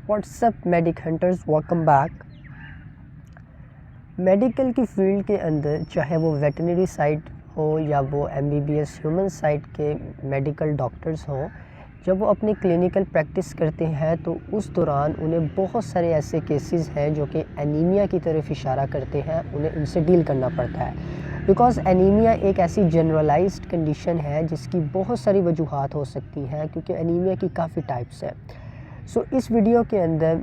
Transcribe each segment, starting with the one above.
WhatsApp medic hunters, welcome back. Medical की field के अंदर चाहे वो वेटनरी साइड हो या वो एमबीबीएस ह्यूमन साइड के मेडिकल डॉक्टर्स हों, जब वो अपनी क्लिनिकल प्रैक्टिस करते हैं तो उस दौरान उन्हें बहुत सारे ऐसे केसेस हैं जो कि एनीमिया की तरफ इशारा करते हैं, उन्हें उनसे डील करना पड़ता है। बिकॉज़ एनीमिया एक ऐसी जनरलाइज्ड कंडीशन है जिसकी बहुत सारी वजूहात हो सकती हैं, क्योंकि एनीमिया की काफ़ी टाइप्स हैं। सो इस वीडियो के अंदर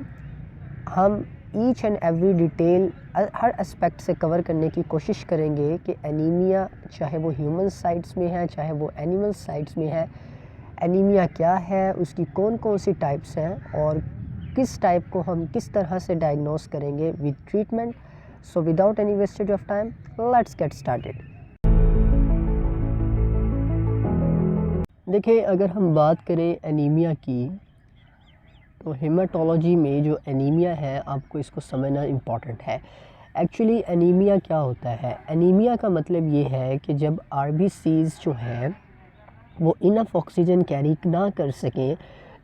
हम each and every detail her aspect से कवर करने की कोशिश करेंगे कि एनीमिया चाहे वो ह्यूमन साइट्स में है चाहे वो एनिमल साइट्स में है, एनीमिया क्या है, उसकी कौन कौन सी टाइप्स हैं और किस टाइप को हम किस तरह से डायग्नोस करेंगे with treatment. So without any wastage of time, let's get started. देखिए, अगर हम बात करें एनीमिया की, तो हेमाटोलॉजी में जो एनीमिया है आपको इसको समझना इम्पॉर्टेंट है। एक्चुअली एनीमिया क्या होता है? एनीमिया का मतलब ये है कि जब आरबीसीज़ जो है वो इनफ ऑक्सीजन कैरी ना कर सकें,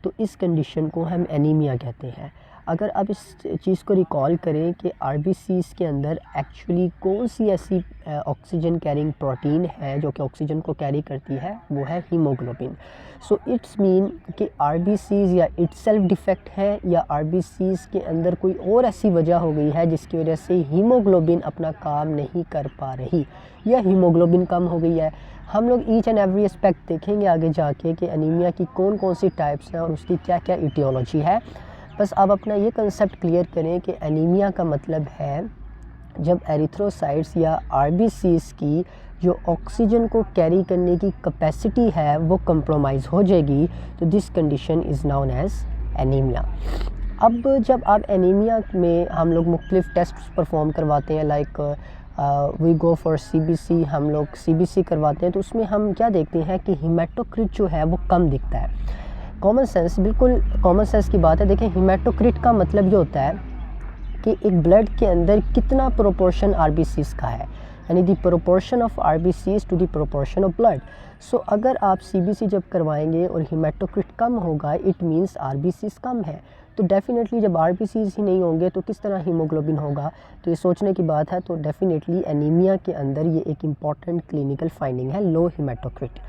तो इस कंडीशन को हम एनीमिया कहते हैं। अगर आप इस चीज़ को रिकॉल करें कि आरबीसीज़ के अंदर एक्चुअली कौन सी ऐसी ऑक्सीजन कैरिंग प्रोटीन है जो कि ऑक्सीजन को कैरी करती है, वो है हीमोग्लोबिन। सो इट्स मीन कि आरबीसीज़ या इटसेल्फ डिफेक्ट है या आरबीसीज़ के अंदर कोई और ऐसी वजह हो गई है जिसकी वजह से हीमोग्लोबिन अपना काम नहीं कर पा रही या हीमोग्लोबिन कम हो गई है। हम लोग ईच एंड एवरी एस्पेक्ट देखेंगे आगे जाके कि एनीमिया की कौन कौन सी टाइप्स हैं और उसकी क्या क्या इटियोलॉजी है। बस आप अपना ये कंसेप्ट क्लियर करें कि एनीमिया का मतलब है जब एरिथ्रोसाइट्स या आरबीसीज़ की जो ऑक्सीजन को कैरी करने की कैपेसिटी है वो कंप्रोमाइज़ हो जाएगी, तो this condition is known as anaemia. अब जब आप एनीमिया में हम लोग मुख्तलिफ टेस्ट परफॉर्म करवाते हैं, like we go for CBC, हम लोग सीबीसी करवाते हैं, तो उसमें हम क्या देखते हैं कि हीमेटोक्रिट जो है वो कम दिखता है। कॉमन सेंस, बिल्कुल कॉमन सेंस की बात है। देखें, हीमेटोक्रिट का मतलब ये होता है कि एक ब्लड के अंदर कितना प्रोपोर्शन आरबीसीज़ का है, यानी the proportion of RBCs to the proportion of blood. So अगर आप सीबीसी जब करवाएंगे और हीमेटोक्रिट कम होगा, इट मींस आरबीसीज़ कम है। तो डेफिनेटली जब आरबीसीज़ ही नहीं होंगे तो किस तरह हीमोग्लोबिन होगा, तो ये सोचने की बात है। तो डेफिनेटली एनीमिया के अंदर ये एक इम्पॉर्टेंट क्लिनिकल फाइंडिंग है, लो हीमेटोक्रिट।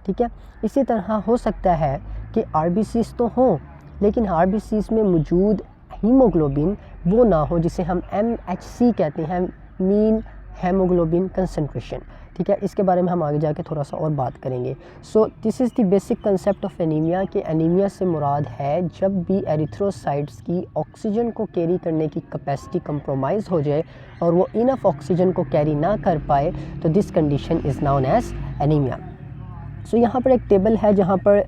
ठीक है, इसी तरह हो सकता है कि आरबीसीज़ तो हों लेकिन आरबीसीज़ में मौजूद हीमोग्लोबिन वो ना हो, जिसे हम MHC कहते हैं, मीन हेमोग्लोबिन कंसंट्रेशन। ठीक है, इसके बारे में हम आगे जाके थोड़ा सा और बात करेंगे। सो this is the basic concept of anaemia कि एनीमिया से मुराद है जब भी एरिथ्रोसाइट्स की ऑक्सीजन को कैरी करने की कैपेसिटी कंप्रोमाइज़ हो जाए और वो इनफ ऑक्सीजन को कैरी ना कर पाए, तो this condition is known as anaemia. So यहाँ पर एक टेबल है जहाँ पर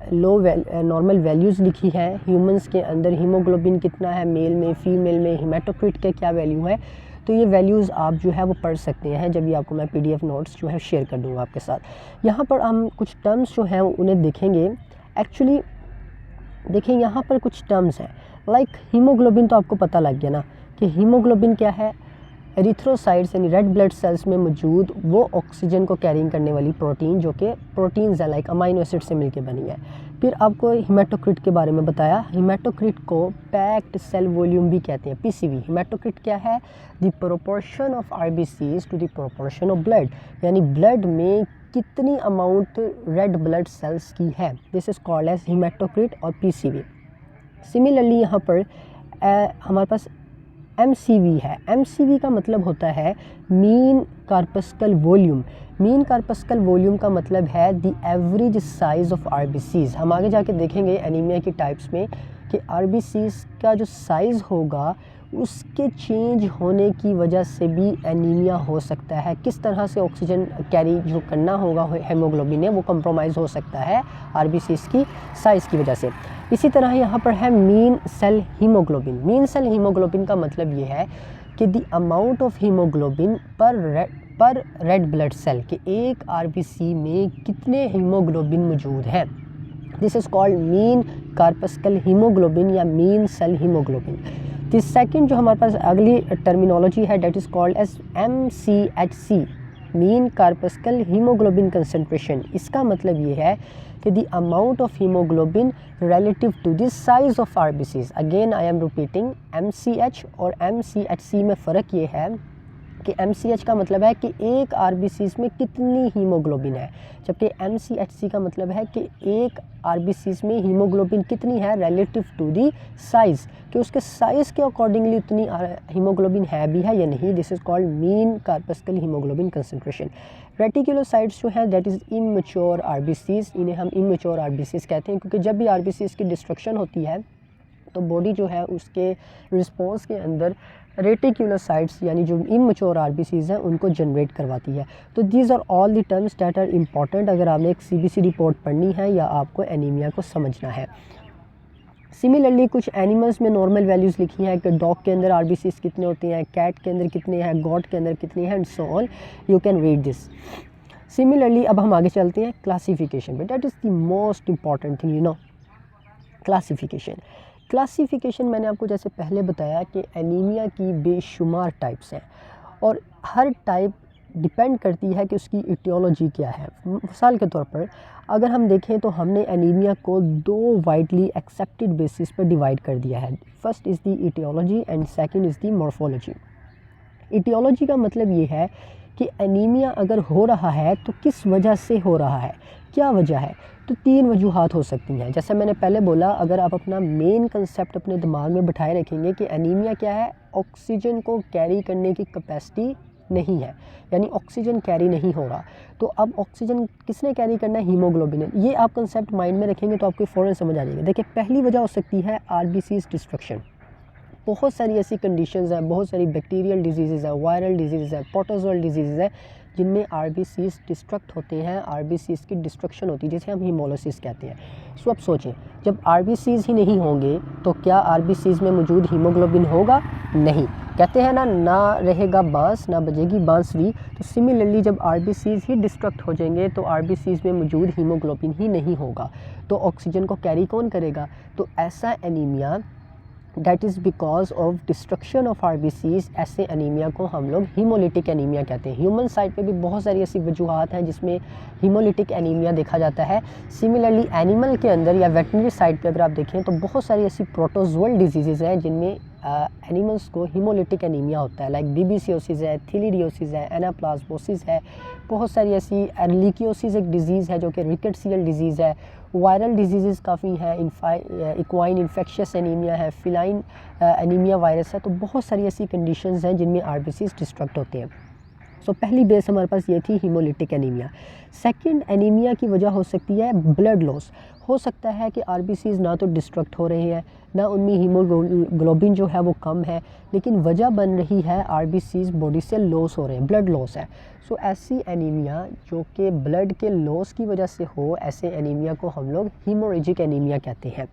नॉर्मल वैल्यूज़ लिखी है। ह्यूमंस के अंदर हीमोग्लोबिन कितना है, मेल में, फीमेल में, हीमेटोक्रिट के क्या वैल्यू है, तो ये वैल्यूज़ आप जो है वो पढ़ सकते हैं जब भी आपको मैं PDF नोट्स जो है शेयर कर दूँगा आपके साथ। यहाँ पर हम कुछ टर्म्स जो हैं उन्हें देखेंगे। एक्चुअली देखें, यहाँ पर कुछ टर्म्स हैं, लाइक हीमोग्लोबिन तो आपको पता लग गया ना कि हीमोग्लोबिन क्या है। एरिथ्रोसाइट्स यानी रेड ब्लड सेल्स में मौजूद वो ऑक्सीजन को कैरिंग करने वाली प्रोटीन जो कि प्रोटीन्स है, लाइक अमाइनो एसिड से मिलके बनी है। फिर आपको हीमेटोक्रिट के बारे में बताया। हीमेटोक्रिट को पैक्ड सेल वॉल्यूम भी कहते हैं, PCV। हीमेटोक्रिट क्या है? The proportion of RBCs to the proportion of blood, यानी ब्लड में कितनी अमाउंट रेड ब्लड सेल्स की है, this is called as haematocrit और PCV। सिमिलरली यहाँ पर हमारे पास MCV है। MCV का मतलब होता है mean corpuscle volume. Mean corpuscle volume का मतलब है the average size of RBCs. हम आगे जाके देखेंगे एनीमिया की टाइप्स में कि आरबीसीज़ का जो साइज़ होगा उसके चेंज होने की वजह से भी एनीमिया हो सकता है। किस तरह से ऑक्सीजन कैरी जो करना होगा हेमोग्लोबिन ने, वो कंप्रोमाइज़ हो सकता है आरबीसीज़ की साइज़ की वजह से। इसी तरह यहाँ पर है mean cell haemoglobin. Mean cell haemoglobin का मतलब ये है कि the amount of haemoglobin per red blood cell के एक आरबीसी में कितने हीमोग्लोबिन मौजूद हैं, this is called mean corpuscle haemoglobin या mean cell haemoglobin. This second जो हमारे पास अगली टर्मिनोलॉजी है, that is called as MCHC, mean corpuscle haemoglobin concentration, इसका मतलब ये है कि the amount of haemoglobin relative to the size of RBCs. Again I am repeating, MCH और एमसीएचसी में फ़र्क ये है कि एमसीएच का मतलब है कि एक आरबीसीज में कितनी हीमोग्लोबिन है, जबकि एमसीएचसी का मतलब है कि एक आरबीसीज में हीमोग्लोबिन कितनी है रिलेटिव टू दी साइज़, कि उसके साइज़ के अकॉर्डिंगली उतनी हीमोग्लोबिन है भी है या नहीं। This is called mean corpuscle haemoglobin concentration. Reticulocytes जो है दैट इज़ इमेच्योर आरबीसीज, इन्हें हम इमेच्योर आरबीसीज कहते हैं, क्योंकि जब भी आरबीसीज की डिस्ट्रक्शन होती है तो बॉडी जो है उसके रिस्पॉन्स के अंदर रेटिकुलोसाइट्स यानी जो इमेच्योर आरबीसीज हैं उनको जनरेट करवाती है। तो these are all the terms that are important अगर आपने एक सीबीसी रिपोर्ट पढ़नी है या आपको एनीमिया को समझना है। सिमिलरली कुछ एनिमल्स में नॉर्मल वैल्यूज़ लिखी हैं कि डॉग के अंदर आरबीसीज कितने होते हैं, कैट के अंदर कितने हैं, गॉट के अंदर कितने हैं, and so on, you can read this. Similarly अब हम आगे चलते हैं क्लासिफिकेशन पे, that is the most important thing, you know, classification. Classification मैंने आपको जैसे पहले बताया कि एनीमिया की बेशुमार टाइप्स हैं और हर टाइप डिपेंड करती है कि उसकी इटियोलॉजी क्या है। मिसाल के तौर पर अगर हम देखें तो हमने एनीमिया को दो वाइडली एक्सेप्टेड बेसिस पर डिवाइड कर दिया है। First is the aetiology and second is the morphology. Aetiology का मतलब ये है कि एनीमिया अगर हो रहा है तो किस वजह से हो रहा है, क्या वजह है। तो तीन वजूहात हो सकती हैं। जैसे मैंने पहले बोला, अगर आप अपना मेन कंसेप्ट अपने दिमाग में बिठाए रखेंगे कि एनीमिया क्या है, ऑक्सीजन को कैरी करने की कैपेसिटी नहीं है, यानी ऑक्सीजन कैरी नहीं हो रहा। तो अब ऑक्सीजन किसने कैरी करना है, हीमोग्लोबिन ने। ये आप कंसेप्ट माइंड में रखेंगे तो आपको फ़ौरन समझ आ जाएगा। देखिए, पहली वजह हो सकती है आरबीसीज डिस्ट्रक्शन। बहुत सारी ऐसी कंडीशंस हैं, बहुत सारी बैक्टीरियल डिजीज़ हैं, वायरल डिजीज़ हैं, प्रोटोजोअल डिजीज़ हैं जिनमें आरबीसीज डिस्ट्रक्ट होते हैं, आरबीसीज की डिस्ट्रक्शन होती है जिसे हम हीमोलिसिस कहते हैं। सो अब सोचें, जब आरबीसीज ही नहीं होंगे तो क्या आरबीसीज में मौजूद हीमोग्लोबिन होगा? नहीं। कहते हैं ना रहेगा बांस ना बजेगी बांसुरी। तो सिमिलरली जब आरबीसीज ही डिस्ट्रक्ट हो जाएंगे तो आरबीसीज में मौजूद हीमोग्लोबिन ही नहीं होगा, तो ऑक्सीजन को कैरी कौन करेगा। तो ऐसा anaemia that is because of destruction of RBCs, ऐसे एनीमिया को हम लोग हीमोलिटिक एनीमिया कहते हैं। ह्यूमन साइड पे भी बहुत सारी ऐसी वजूहात हैं जिसमें हीमोलिटिक एनीमिया देखा जाता है। सिमिलरली एनिमल के अंदर या वेटनरी साइड पे अगर आप देखें तो बहुत सारी ऐसी प्रोटोजोअल डिजीज़ हैं जिनमें एनिमल्स को हीमोलिटिक एनीमिया होता है, लाइक बीबीसीओसिस है, थीलिडियोसिस है, एनाप्लाज्मोसिस है। बहुत सारी ऐसी एर्लिकियोसिस एक डिज़ीज़ है जो कि रिकेट्सियल डिजीज़ है। वायरल डिजीज़ काफ़ी हैं, इक्वाइन इन्फेक्शियस एनीमिया है, फिलाइन एनीमिया वायरस है। तो बहुत सारी ऐसी कंडीशंस हैं जिनमें आरबीसीज डिस्ट्रक्ट होते हैं। सो पहली बेस हमारे पास ये थी हीमोलिटिक एनीमिया। सेकंड एनीमिया की वजह हो सकती है ब्लड लॉस। हो सकता है कि आरबीसीज ना तो डिस्ट्रक्ट हो रहे हैं, ना उनमें हीमोग्लोबिन जो है वो कम है, लेकिन वजह बन रही है आरबीसीज बॉडी से लॉस हो रहे हैं, ब्लड लॉस है। सो ऐसी एनीमिया जो कि ब्लड के लॉस की वजह से हो, ऐसे एनीमिया को हम लोग हीमोरेजिक एनीमिया कहते हैं।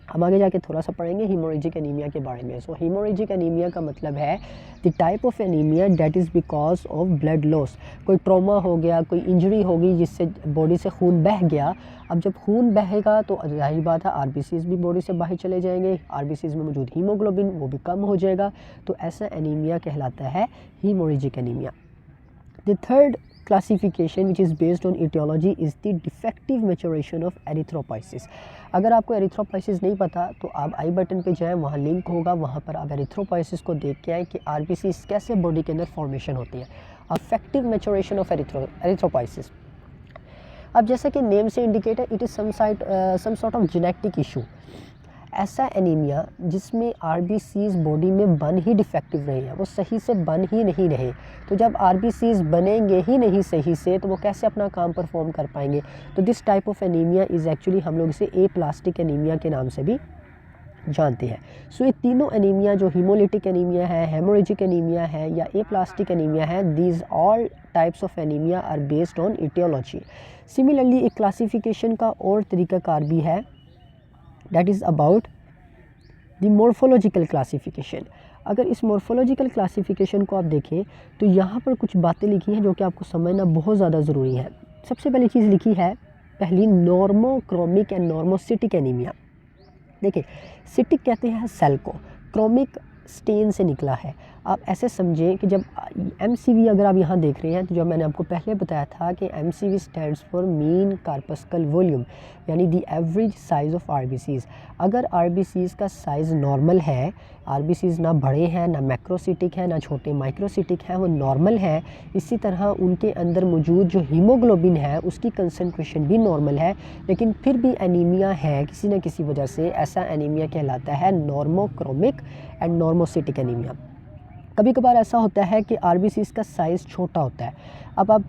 हम आगे जाके थोड़ा सा पढ़ेंगे हीमोरेजिक एनीमिया के बारे में। सो हीमोरेजिक एनीमिया का मतलब है the type of anaemia that is because of blood loss. कोई ट्रॉमा हो गया, कोई इंजरी होगी जिससे बॉडी से खून बह गया। अब जब खून बहेगा तो जाहिर बात है आरबीसीज भी बॉडी से बाहर चले जाएंगे, आरबीसीज में मौजूद हीमोग्लोबिन वो भी कम हो जाएगा। तो ऐसा एनीमिया कहलाता है haemorrhagic anaemia. The third classification which is based on etiology is the defective maturation of erythropoiesis। अगर आपको एरिथ्रोपोइसिस नहीं पता तो आप आई बटन पे जाएं, वहाँ लिंक होगा, वहाँ पर आप एरिथ्रोपोइसिस को देख के आएँ कि आरबीसीज कैसे बॉडी के अंदर फॉर्मेशन होती है। Effective maturation of erythropoiesis. अब जैसा कि नेम से इंडिकेट है, it is some sort of genetic issue. ऐसा एनीमिया जिसमें आरबीसीज बॉडी में बन ही डिफेक्टिव रहे हैं, वो सही से बन ही नहीं रहे। तो जब आरबीसीज बनेंगे ही नहीं सही से तो वो कैसे अपना काम परफॉर्म कर पाएंगे। तो this type of anaemia is actually हम लोग इसे एप्लास्टिक एनीमिया के नाम से भी जानते हैं। सो ये तीनों एनीमिया जो हीमोलिटिक एनीमिया है, हेमोरेजिक एनीमिया है या एप्लास्टिक एनीमिया है, these all types of anaemia are based on aetiology. Similarly एक क्लासिफिकेशन का और तरीक़ाकार भी है, that is about the morphological classification। अगर इस morphological classification को आप देखें तो यहाँ पर कुछ बातें लिखी हैं जो कि आपको समझना बहुत ज़्यादा ज़रूरी है। सबसे पहली चीज़ लिखी है, पहली नॉर्मोक्रोमिक एंड नॉर्मोसिटिक एनीमिया। देखिए, सिटिक कहते हैं सेल को, क्रोमिक स्टेन से निकला है। आप ऐसे समझें कि जब MCV अगर आप यहाँ देख रहे हैं तो जो मैंने आपको पहले बताया था कि MCV stands for mean corpuscle volume, यानी the average size of RBCs। अगर RBCs का साइज़ नॉर्मल है, RBCs ना बड़े हैं, ना मैक्रोसिटिक है, ना छोटे माइक्रोसिटिक हैं, वो नॉर्मल है। इसी तरह उनके अंदर मौजूद जो हीमोग्लोबिन है उसकी कंसंट्रेशन भी नॉर्मल है, लेकिन फिर भी एनीमिया है किसी न किसी वजह से, ऐसा एनीमिया कहलाता है नॉर्मोक्रोमिक एंड नॉर्मोसिटिक एनीमिया। कभी कभार ऐसा होता है कि RBCs का साइज़ छोटा होता है। अब आप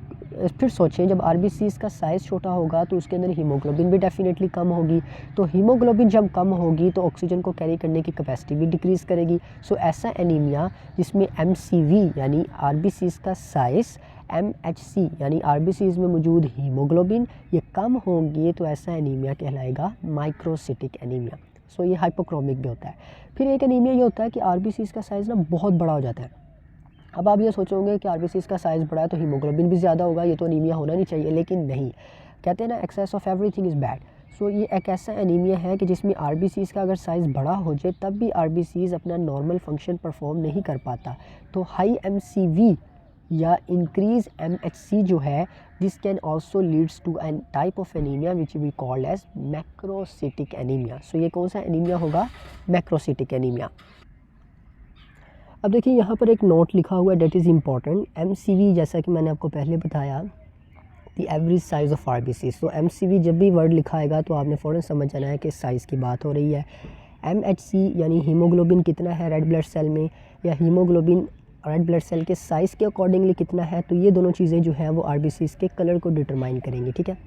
फिर सोचें, जब RBCs का साइज़ छोटा होगा तो उसके अंदर हीमोग्लोबिन भी डेफिनेटली कम होगी। तो हीमोग्लोबिन जब कम होगी तो ऑक्सीजन को कैरी करने की कैपेसिटी भी डिक्रीज़ करेगी। सो ऐसा एनीमिया जिसमें MCV यानी RBCs का साइज़, MHC यानी RBCs में मौजूद हीमोग्लोबिन ये कम होंगे, तो ऐसा एनीमिया कहलाएगा माइक्रोसिटिक एनीमिया। सो ये हाइपोक्रोमिक भी होता है। फिर एक एनीमिया ये होता है कि RBCs का साइज़ ना बहुत बड़ा हो जाता है। अब आप ये सोचोगे कि RBCs का साइज़ बड़ा है तो हीमोग्लोबिन भी ज़्यादा होगा, ये तो एनीमिया होना नहीं चाहिए, लेकिन नहीं। कहते हैं ना, excess of everything is bad. So ये एक ऐसा एनीमिया है कि जिसमें RBCs का अगर साइज़ बड़ा हो जाए तब भी RBCs अपना नॉर्मल फंक्शन परफॉर्म नहीं कर पाता। तो हाई MCV या इंक्रीज MHC जो है, this can also leads to an type of anaemia which we called as macrocytic anaemia. So ये कौन सा एनीमिया होगा? Macrocytic anaemia. अब देखिए यहाँ पर एक नोट लिखा हुआ है डेट इज़ इम्पॉर्टेंट। MCV जैसा कि मैंने आपको पहले बताया, the average size of RBCs। तो MCV जब भी वर्ड लिखा आएगा तो आपने फ़ौरन समझ जाना है कि साइज़ की बात हो रही है। MHC यानी हीमोग्लोबिन कितना है रेड ब्लड सेल में, या हीमोग्लोबिन रेड ब्लड सेल के साइज़ के अकॉर्डिंगली कितना है, तो ये दोनों चीज़ें जो है वो RBCs के कलर को डिटरमाइन करेंगी, ठीक है।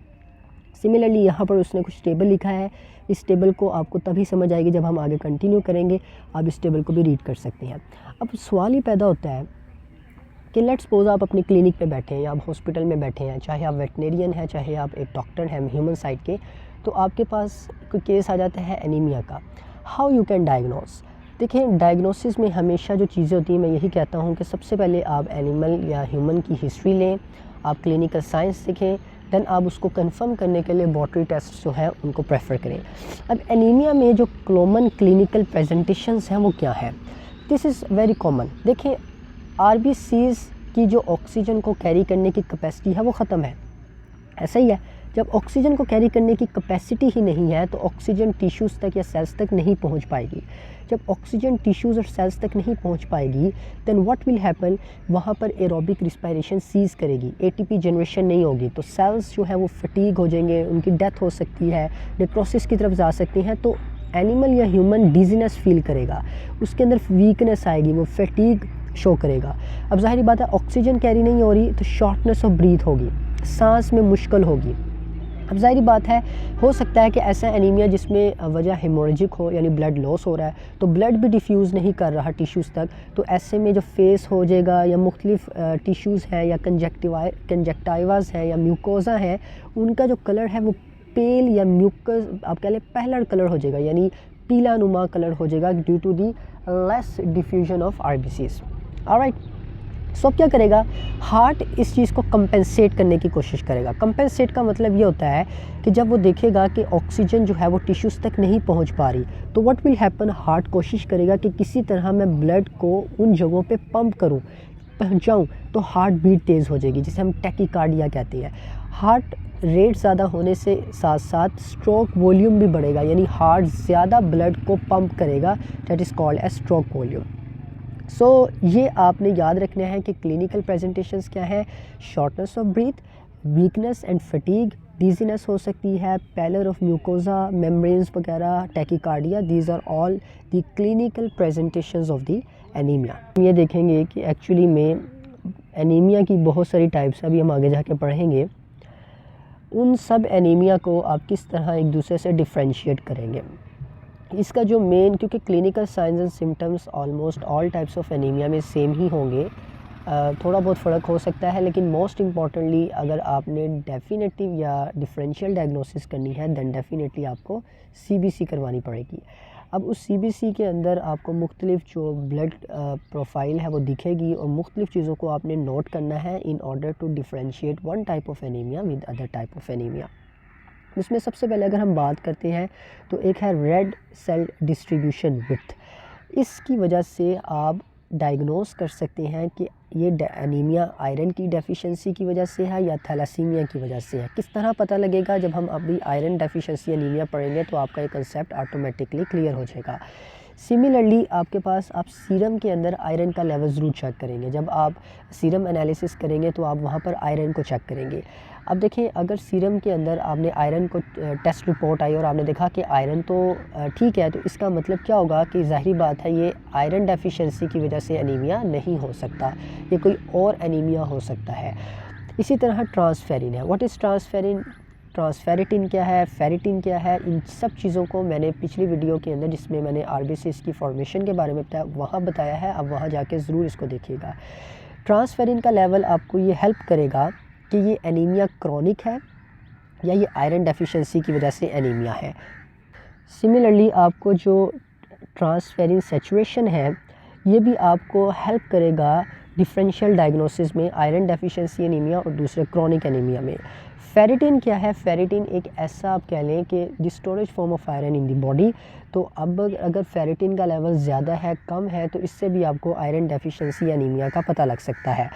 सिमिलरली यहाँ पर उसने कुछ टेबल लिखा है, इस टेबल को आपको तभी समझ आएगी जब हम आगे कंटिन्यू करेंगे। आप इस टेबल को भी रीड कर सकते हैं। अब सवाल ये पैदा होता है कि लेट्स सपोज आप अपनी क्लिनिक पे बैठे हैं या आप हॉस्पिटल में बैठे हैं, चाहे आप वेटनेरियन हैं, चाहे आप एक डॉक्टर हैं ह्यूमन साइड के, तो आपके पास कोई केस आ जाता है एनीमिया का। How you can diagnose? देखिए, डायग्नोसिस में हमेशा जो चीज़ें होती हैं, मैं यही कहता हूँ कि सबसे पहले आप एनिमल या ह्यूमन की हिस्ट्री लें, आप क्लिनिकल साइंस सीखें, देन आप उसको कंफर्म करने के लिए लेबॉरेटरी टेस्ट जो है उनको प्रेफर करें। अब एनीमिया में जो कॉमन क्लिनिकल प्रेजेंटेशंस हैं वो क्या है? This is very common. देखें, RBCs की जो ऑक्सीजन को कैरी करने की कैपेसिटी है वो ख़त्म है। ऐसा ही है, जब ऑक्सीजन को कैरी करने की कैपेसिटी ही नहीं है तो ऑक्सीजन टिश्यूज़ तक या सेल्स तक नहीं पहुंच पाएगी। जब ऑक्सीजन टिश्यूज़ और सेल्स तक नहीं पहुंच पाएगी, देन व्हाट विल हैपन, वहाँ पर एरोबिक रिस्पायरेशन सीज़ करेगी, ATP जनरेशन नहीं होगी, तो सेल्स जो है वो फटीग हो जाएंगे, उनकी डेथ हो सकती है, नेक्रोसिस की तरफ जा सकती हैं। तो एनिमल या ह्यूमन डिजीनेस फील करेगा, उसके अंदर वीकनेस आएगी, वो फटीग शो करेगा। अब ज़ाहिर बात है, ऑक्सीजन कैरी नहीं हो रही तो शॉर्टनेस ऑफ ब्रीथ होगी, सांस में मुश्किल होगी। अब ज़ाहिर बात है, हो सकता है कि ऐसा एनीमिया जिसमें वजह हेमोरेजिक हो, यानी ब्लड लॉस हो रहा है, तो ब्लड भी डिफ्यूज़ नहीं कर रहा टिश्यूज़ तक, तो ऐसे में जो फेस हो जाएगा या मुख्तलिफ टिश्यूज़ हैं या कंजक्टिवाज़ हैं या म्यूकोज़ा है, उनका जो कलर है वो पेल या म्यूकस आप कह लें पहला कलर हो जाएगा, यानी पीला नुमा कलर हो जाएगा due to the less diffusion of RBCs। Alright, so क्या करेगा, हार्ट इस चीज़ को कंपेंसेट करने की कोशिश करेगा। कंपेंसेट का मतलब ये होता है कि जब वो देखेगा कि ऑक्सीजन जो है वो टिश्यूज़ तक नहीं पहुंच पा रही, तो व्हाट विल हैपन, हार्ट कोशिश करेगा कि किसी तरह मैं ब्लड को उन जगहों पे पंप करूं, पहुंचाऊं, तो हार्ट बीट तेज़ हो जाएगी, जिसे हम टैकीकार्डिया कहते हैं। हार्ट रेट ज़्यादा होने से साथ साथ स्ट्रोक वॉल्यूम भी बढ़ेगा, यानी हार्ट ज़्यादा ब्लड को पंप करेगा, that is called as stroke volume. So ये आपने याद रखना है कि क्लिनिकल प्रेजेंटेशंस क्या है, shortness of breath, weakness and fatigue, dizziness हो सकती है, पैलर ऑफ म्यूकोजा, मेम्ब्रेन्स वगैरह, tachycardia, these are all the clinical presentations of the anaemia. ये देखेंगे कि एक्चुअली में एनीमिया की बहुत सारी टाइप्स अभी हम आगे जाके पढ़ेंगे। उन सब एनीमिया को आप किस तरह एक दूसरे से डिफ्रेंशिएट करेंगे। इसका जो मेन, क्योंकि clinical science and symptoms almost all types of anaemia में सेम ही होंगे, थोड़ा बहुत फ़र्क हो सकता है, लेकिन मोस्ट इम्पॉर्टेंटली अगर आपने डेफिनेटिव या डिफरेंशियल डायग्नोसिस करनी है दैन डेफिनेटली आपको CBC करवानी पड़ेगी। अब उस CBC के अंदर आपको मुख्तलिफ जो ब्लड प्रोफाइल है वो दिखेगी और मुख्तलिफ चीज़ों को आपने नोट करना है in order to differentiate one type of anaemia with other type of anaemia. इसमें सबसे पहले अगर हम बात करते हैं तो एक है रेड सेल डिस्ट्रीब्यूशन विड्थ। इसकी वजह से आप डायग्नोस कर सकते हैं कि ये एनीमिया आयरन की डेफिशिएंसी की वजह से है या थैलासीमिया की वजह से है। किस तरह पता लगेगा? जब हम अभी आयरन डेफिशिएंसी एनीमिया पढ़ेंगे तो आपका ये कंसेप्ट ऑटोमेटिकली क्लियर हो जाएगा। सिमिलरली आपके पास आप सीरम के अंदर आयरन का लेवल ज़रूर चेक करेंगे। जब आप सीरम एनालिसिस करेंगे तो आप वहाँ पर आयरन को चेक करेंगे। अब देखें, अगर सीरम के अंदर आपने आयरन को टेस्ट रिपोर्ट आई और आपने देखा कि आयरन तो ठीक है, तो इसका मतलब क्या होगा कि ज़ाहिरी बात है ये आयरन डेफिशिएंसी की वजह से एनीमिया नहीं हो सकता, ये कोई और एनीमिया हो सकता है। इसी तरह ट्रांसफेरिन है। What is transferrin? ट्रांसफेरिटिन क्या है, फेरिटिन क्या है, इन सब चीज़ों को मैंने पिछली वीडियो के अंदर जिसमें मैंने आरबीसीज़ की फॉर्मेशन के बारे में बताया वहाँ बताया है। अब वहाँ जाके ज़रूर इसको देखिएगा। ट्रांसफेरिन का लेवल आपको ये हेल्प करेगा कि ये एनीमिया क्रॉनिक है या ये आयरन डेफिशिएंसी की वजह से एनीमिया है। सिमिलरली आपको जो ट्रांसफेरिन सैचुरेशन है ये भी आपको हेल्प करेगा डिफरेंशियल डायग्नोसिस में आयरन डेफिशिएंसी एनीमिया और दूसरे क्रॉनिक एनीमिया में। फेरिटिन क्या है? फेरिटिन एक ऐसा आप कह लें कि the storage form of iron in the body. तो अब अगर फेरिटिन का लेवल ज़्यादा है, कम है, तो इससे भी आपको आयरन डेफिशिएंसी एनीमिया का पता लग सकता है।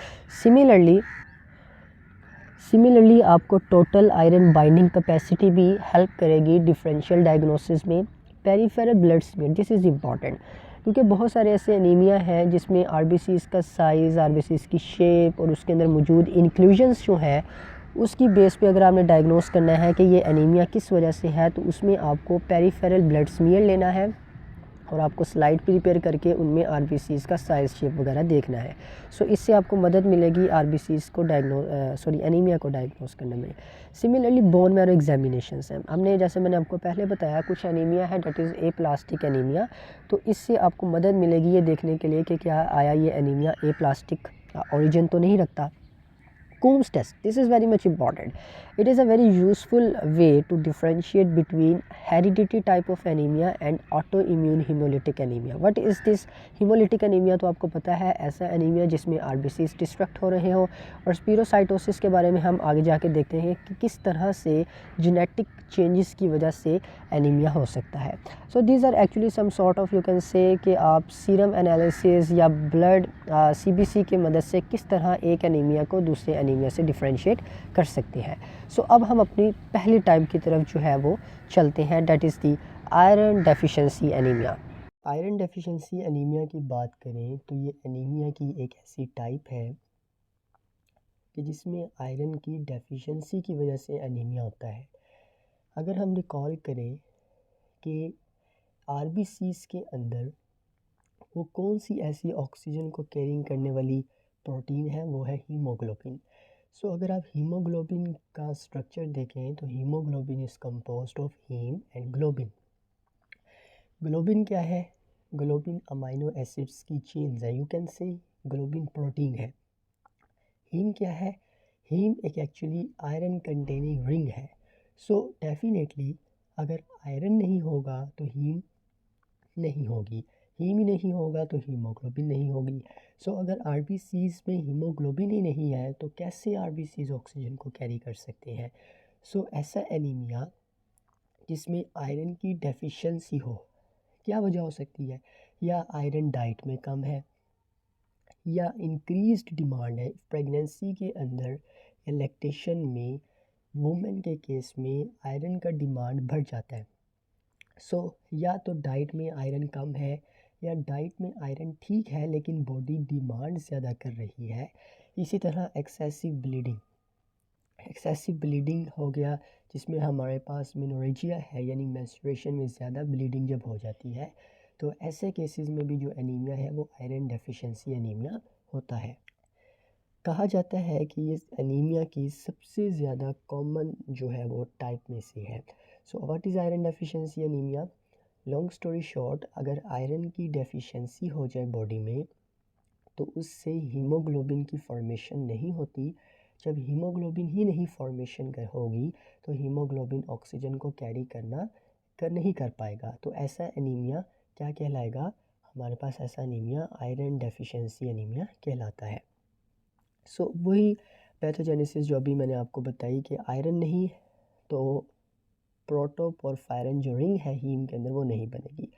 सिमिलरली आपको टोटल आयरन बाइंडिंग कैपेसिटी भी हेल्प करेगी डिफरेंशियल डायग्नोसिस में। Peripheral blood smear, this is important क्योंकि बहुत सारे ऐसे एनीमिया हैं जिसमें आरबीसीज़ का साइज़, आरबीसीज़ की शेप और उसके अंदर मौजूद इंक्लूजन्स जो हैं उसकी बेस पे अगर आपने डायग्नोस करना है कि ये एनीमिया किस वजह से है, तो उसमें आपको पेरिफेरल ब्लड स्मीयर लेना है और आपको स्लाइड प्रिपेयर करके उनमें आरबीसीज़ का साइज़, शेप वगैरह देखना है। सो इससे आपको मदद मिलेगी आरबीसीज़ को एनीमिया को डायग्नोस करने में। सिमिलरली बोन मैरो एग्जामिनेशंस हैं। हमने जैसे मैंने आपको पहले बताया कुछ एनीमिया है डेट इज़ एप्लास्टिक एनीमिया, तो इससे आपको मदद मिलेगी ये देखने के लिए कि क्या आया ये एनीमिया एप्लास्टिक ओरिजिन तो नहीं रखता। Coombs test, this is very much important. It is a very useful way to differentiate between hereditary type of anemia and autoimmune hemolytic anemia. What is this hemolytic anemia? तो आपको पता है ऐसा anaemia जिसमें RBCs destruct हो रहे हो, और स्पीरोसाइटोसिस के बारे में हम आगे जाके देखते हैं कि किस तरह से जेनेटिक चेंजेस की वजह से एनीमिया हो सकता है। So these are actually some sort of you can say कि आप सीरम एनालिसिस या ब्लड सीबीसी की मदद से किस तरह एक एनीमिया को दूसरे एनीमिया से डिफरेंशिएट कर सकते हैं। सो अब हम अपनी पहली टाइप की तरफ जो है वो चलते हैं, that is the iron deficiency anaemia. Iron deficiency anaemia की बात करें तो ये एनीमिया की एक ऐसी टाइप है कि जिसमें आयरन की डेफिशिएंसी की वजह से एनीमिया होता है। अगर हम रिकॉल करें कि आरबीसीज़ के अंदर वो कौन सी ऐसी ऑक्सीजन को कैरिंग करने वाली प्रोटीन है, वो है हीमोग्लोबिन। सो अगर आप हीमोग्लोबिन का स्ट्रक्चर देखें तो haemoglobin is composed of haem and globin. Globin क्या है? ग्लोबिन अमाइनो एसिड्स की चेन्स है, you can say globin protein है। हीम क्या है? हीम एक एक्चुअली आयरन कंटेनिंग रिंग है। सो डेफिनेटली अगर आयरन नहीं होगा तो हीम नहीं होगी, हीम ही नहीं होगा तो हीमोग्लोबिन नहीं होगी। सो अगर आरबीसीज़ में हीमोग्लोबिन ही नहीं है तो कैसे आरबीसीज़ ऑक्सीजन को कैरी कर सकते हैं? सो ऐसा एनीमिया जिसमें आयरन की डेफिशिएंसी हो, क्या वजह हो सकती है? या आयरन डाइट में कम है, या इंक्रीज्ड डिमांड है प्रेगनेंसी के अंदर या लैक्टेशन में, वुमेन के केस में आयरन का डिमांड बढ़ जाता है। सो या तो डाइट में आयरन कम है या डाइट में आयरन ठीक है लेकिन बॉडी डिमांड ज़्यादा कर रही है। इसी तरह एक्सेसिव ब्लीडिंग हो गया जिसमें हमारे पास मेनोरेजिया है, यानी मेंस्ट्रुएशन में ज़्यादा ब्लीडिंग जब हो जाती है, तो ऐसे केसेस में भी जो एनीमिया है वो आयरन डेफिशिएंसी एनीमिया होता है। कहा जाता है कि ये एनीमिया की सबसे ज़्यादा कॉमन जो है वो टाइप में से है। So what is iron deficiency anaemia? Long story short, अगर आयरन की डेफिशिएंसी हो जाए बॉडी में तो उससे हीमोग्लोबिन की फॉर्मेशन नहीं होती। जब हीमोग्लोबिन ही नहीं फॉर्मेशन होगी तो हीमोग्लोबिन ऑक्सीजन को कैरी नहीं कर पाएगा। तो ऐसा एनीमिया क्या कहलाएगा? हमारे पास ऐसा एनीमिया आयरन डेफिशिएंसी एनीमिया कहलाता है। सो वही पैथोजेनेसिस जो अभी मैंने आपको बताई कि आयरन नहीं तो प्रोटोपोरफायरिन जो रिंग है हीम के अंदर वो नहीं बनेगी।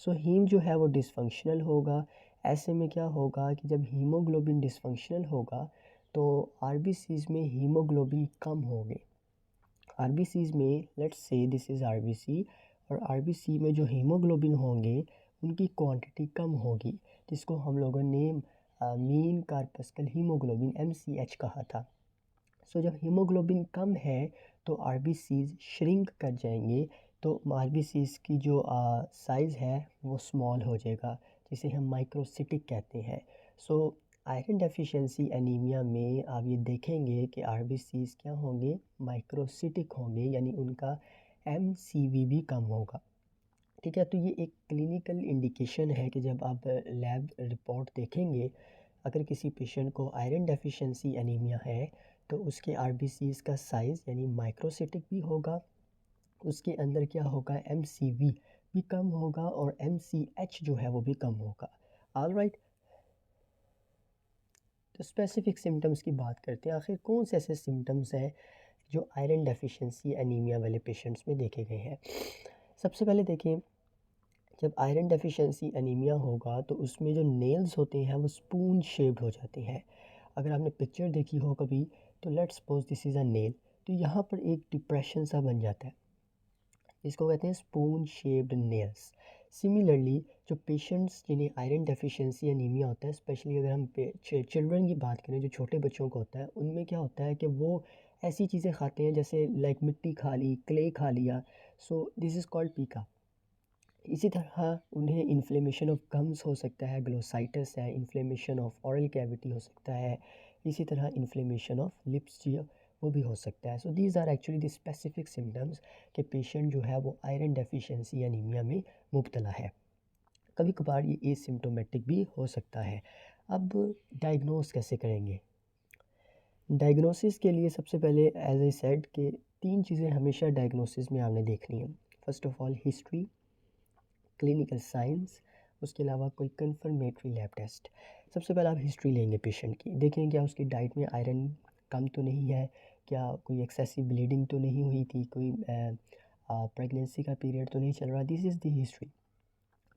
सो हीम जो है वो डिसफंक्शनल होगा। ऐसे में क्या होगा कि जब हीमोग्लोबिन डिसफंक्शनल होगा तो आरबीसीज़ में हीमोग्लोबिन कम होंगे। आरबीसीज़ में let's say this is RBC, और आरबीसी में जो हीमोग्लोबिन होंगे उनकी क्वांटिटी कम होगी, जिसको हम लोगों ने मीन कार्पस्कल हीमोग्लोबिन MCH कहा था। सो जब हीमोग्लोबिन कम है तो आरबीसीज़ श्रिंक कर जाएंगे, तो आरबीसीज़ की जो साइज़ है वो स्मॉल हो जाएगा, जिसे हम माइक्रोसिटिक कहते हैं। सो आयरन डेफिशिएंसी एनीमिया में आप ये देखेंगे कि आरबीसीज़ क्या होंगे, माइक्रोसिटिक होंगे, यानी उनका MCV भी कम होगा। ठीक है, तो ये एक क्लिनिकल इंडिकेशन है कि जब आप लैब रिपोर्ट देखेंगे, अगर किसी पेशेंट को आयरन डेफिशिएंसी एनीमिया है तो उसके आरबीसीज़ का साइज़ यानी माइक्रोसिटिक भी होगा, उसके अंदर क्या होगा, MCV भी कम होगा, और MCH जो है वो भी कम होगा। ऑलराइट, तो स्पेसिफिक सिम्टम्स की बात करते हैं। आखिर कौन से ऐसे सिम्टम्स हैं जो आयरन डेफिशिएंसी एनीमिया वाले पेशेंट्स में देखे गए हैं। सबसे पहले देखें, जब आयरन डेफिशिएंसी एनीमिया होगा तो उसमें जो नेल्स होते हैं वो स्पून शेप्ड हो जाते हैं। अगर आपने पिक्चर देखी हो कभी, तो let's suppose this is a nail, तो यहाँ पर एक डिप्रेशन सा बन जाता है, इसको कहते हैं स्पून शेप्ड नेल्स। सिमिलरली जो पेशेंट्स जिन्हें आयरन डेफिशिएंसी एनीमिया होता है, स्पेशली अगर हम चिल्ड्रन की बात करें, जो छोटे बच्चों को होता है, उनमें क्या होता है कि वो ऐसी चीज़ें खाते हैं जैसे लाइक मिट्टी खा ली, क्ले खा लिया, सो दिस इज़ कॉल्ड पीका। इसी तरह उन्हें इन्फ्लेमेशन ऑफ गम्स हो सकता है, ग्लोसाइटिस है, इन्फ्लेमेशन ऑफ ऑरल कैविटी हो सकता है, इसी तरह इन्फ्लेमेशन ऑफ लिप्स जो वो भी हो सकता है। So these are actually the specific symptoms कि पेशेंट जो है वो आयरन डेफिशिएंसी एनीमिया में मुब्तला है। कभी कभार ये एसिम्टोमेटिक भी हो सकता है। अब डायग्नोस कैसे करेंगे? डायग्नोसिस के लिए सबसे पहले एज आई सेड कि 3 चीज़ें हमेशा डायग्नोसिस में आपने देखनी है। First of all history, clinical science, उसके अलावा कोई कंफर्मेटरी लैब टेस्ट। सबसे पहले आप हिस्ट्री लेंगे पेशेंट की, देखेंगे क्या उसकी डाइट में आयरन कम तो नहीं है, क्या कोई एक्सेसिव ब्लीडिंग तो नहीं हुई थी, कोई प्रेगनेंसी का पीरियड तो नहीं चल रहा, दिस इज़ द हिस्ट्री।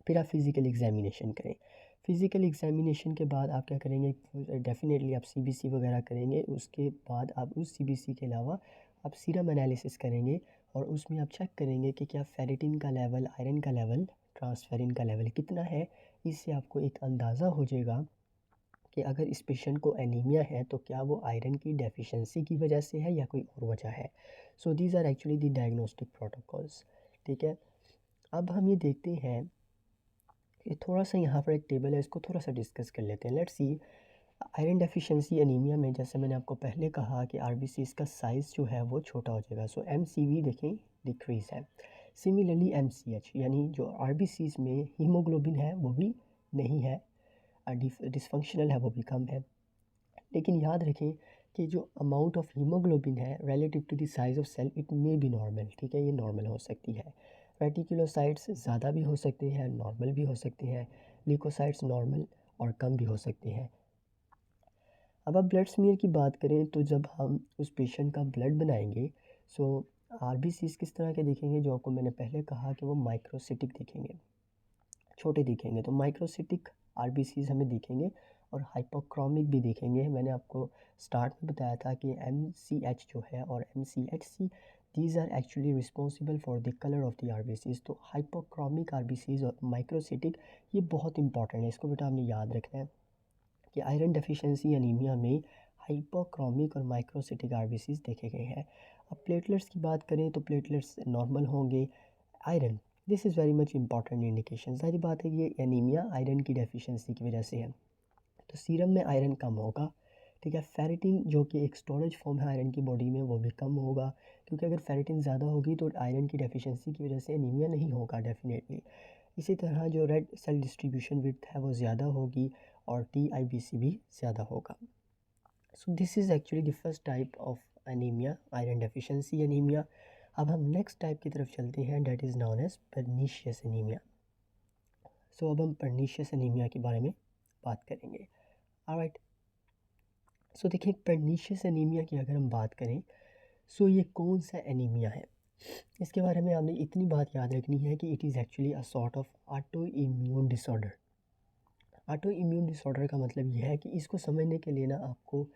फिर आप फिज़िकल एग्जामिनेशन करें। फिज़िकल एग्जामिनेशन के बाद आप क्या करेंगे, डेफिनेटली आप सीबीसी वगैरह करेंगे। उसके बाद आप उस सीबीसी के अलावा आप सीरम एनालिसिस करेंगे, और उसमें आप चेक करेंगे कि क्या फेरिटिन का लेवल, आयरन का लेवल, ट्रांसफेरिन का लेवल कितना है। इससे आपको एक अंदाज़ा हो जाएगा कि अगर इस पेशेंट को एनीमिया है तो क्या वो आयरन की डेफिशिएंसी की वजह से है या कोई और वजह है। So these are actually the diagnostic protocols. ठीक है, अब हम ये देखते हैं, ये थोड़ा सा यहाँ पर एक टेबल है, इसको थोड़ा सा डिस्कस कर लेते हैं। Let's see, iron deficiency anaemia में जैसे मैंने आपको पहले कहा कि आरबीसीज़ का साइज़ जो है वो छोटा हो जाएगा। सो MCV देखें डिक्रीज़ है। सिमिलरली MCH यानी जो आरबीसीज़ में हीमोग्लोबिन है वो भी नहीं है, डिसफंक्शनल है, वो भी कम है। लेकिन याद रखें कि जो अमाउंट ऑफ हीमोग्लोबिन है relative to the size of cell, it may be normal. ठीक है, ये नॉर्मल हो सकती है। रेटिकुलोसाइट्स ज़्यादा भी हो सकते हैं, नॉर्मल भी हो सकते हैं। ल्यूकोसाइट्स नॉर्मल और कम भी हो सकते हैं। अब आप ब्लड स्मीयर की बात करें तो जब हम उस पेशेंट का ब्लड बनाएंगे, सो आरबीसीज़ किस तरह के दिखेंगे, जो आपको मैंने पहले कहा कि वो माइक्रोसिटिक दिखेंगे, छोटे दिखेंगे। तो माइक्रोसिटिक आरबीसीज़ हमें दिखेंगे, और हाइपोक्रोमिक भी दिखेंगे। मैंने आपको स्टार्ट में बताया था कि MCH जो है और MCHC, these are actually responsible for the colour of the RBCs. तो हाइपोक्रोमिक आरबीसीज़ और माइक्रोसिटिक, ये बहुत इंपॉर्टेंट है, इसको बेटा हमने याद रखना है कि आयरन डेफिशिएंसी एनीमिया में हाइपोक्रोमिक और माइक्रोसिटिक आरबीसीज़ देखे गए हैं। अब प्लेटलेट्स की बात करें तो प्लेटलेट्स नॉर्मल होंगे। Iron, this is very much important indication. सारी बात है कि ये एनीमिया आयरन की डेफिशिएंसी की वजह से है, तो सीरम में आयरन कम होगा। ठीक है, फेरिटिन जो कि एक स्टोरेज फॉर्म है आयरन की बॉडी में, वो भी कम होगा, क्योंकि अगर फेरिटिन ज़्यादा होगी तो आयरन की डेफिशिएंसी की वजह से एनीमिया नहीं होगा डेफिनेटली। इसी तरह जो रेड सेल डिस्ट्रीब्यूशन विड्थ है वो ज़्यादा होगी, और TIBC भी ज़्यादा होगा। So this is actually the first type of anaemia, iron deficiency anaemia. अब हम नेक्स्ट टाइप की तरफ चलते हैं, that is known as pernicious anaemia. So अब हम पर्नीशियस एनीमिया के बारे में बात करेंगे। ऑलराइट, सो देखिए पर्नीशियस एनीमिया की अगर हम बात करें, सो ये कौन सा एनीमिया है। इसके बारे में आपने इतनी बात याद रखनी है कि it is actually a sort of auto immune disorder. Auto immune disorder का मतलब ये है कि इसको समझने के लिए ना आपको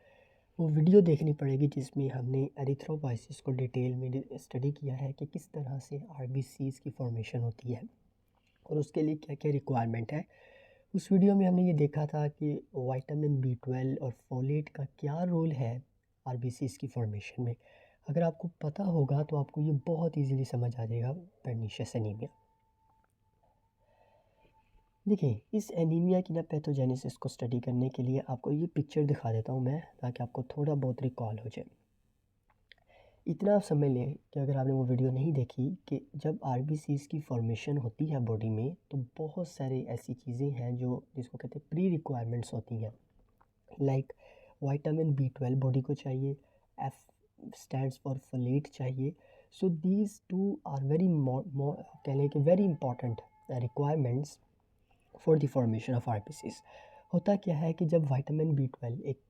वो वीडियो देखनी पड़ेगी जिसमें हमने एरिथ्रोपाइसिस को डिटेल में स्टडी किया है कि किस तरह से आरबीसीज़ की फॉर्मेशन होती है और उसके लिए क्या क्या रिक्वायरमेंट है। उस वीडियो में हमने ये देखा था कि विटामिन बी 12 और फोलेट का क्या रोल है आरबीसीज़ की फॉर्मेशन में। अगर आपको पता होगा तो आपको ये बहुत इजीली समझ आ जाएगा पर्नीशियस एनीमिया। देखिए, इस एनीमिया की ना पैथोजेनेसिस को स्टडी करने के लिए आपको ये पिक्चर दिखा देता हूँ मैं, ताकि आपको थोड़ा बहुत रिकॉल हो जाए। इतना आप समझ लें कि अगर आपने वो वीडियो नहीं देखी कि जब आरबीसीज़ की फॉर्मेशन होती है बॉडी में, तो बहुत सारी ऐसी चीज़ें हैं जो जिसको कहते हैं प्री रिक्वायरमेंट्स होती हैं। लाइक विटामिन बी 12 बॉडी को चाहिए, एफ स्टैंड्स फॉर फोलेट चाहिए। So these two are very कह लें कि very important requirements for the formation of RBCs. होता क्या है कि जब विटामिन बी 12 एक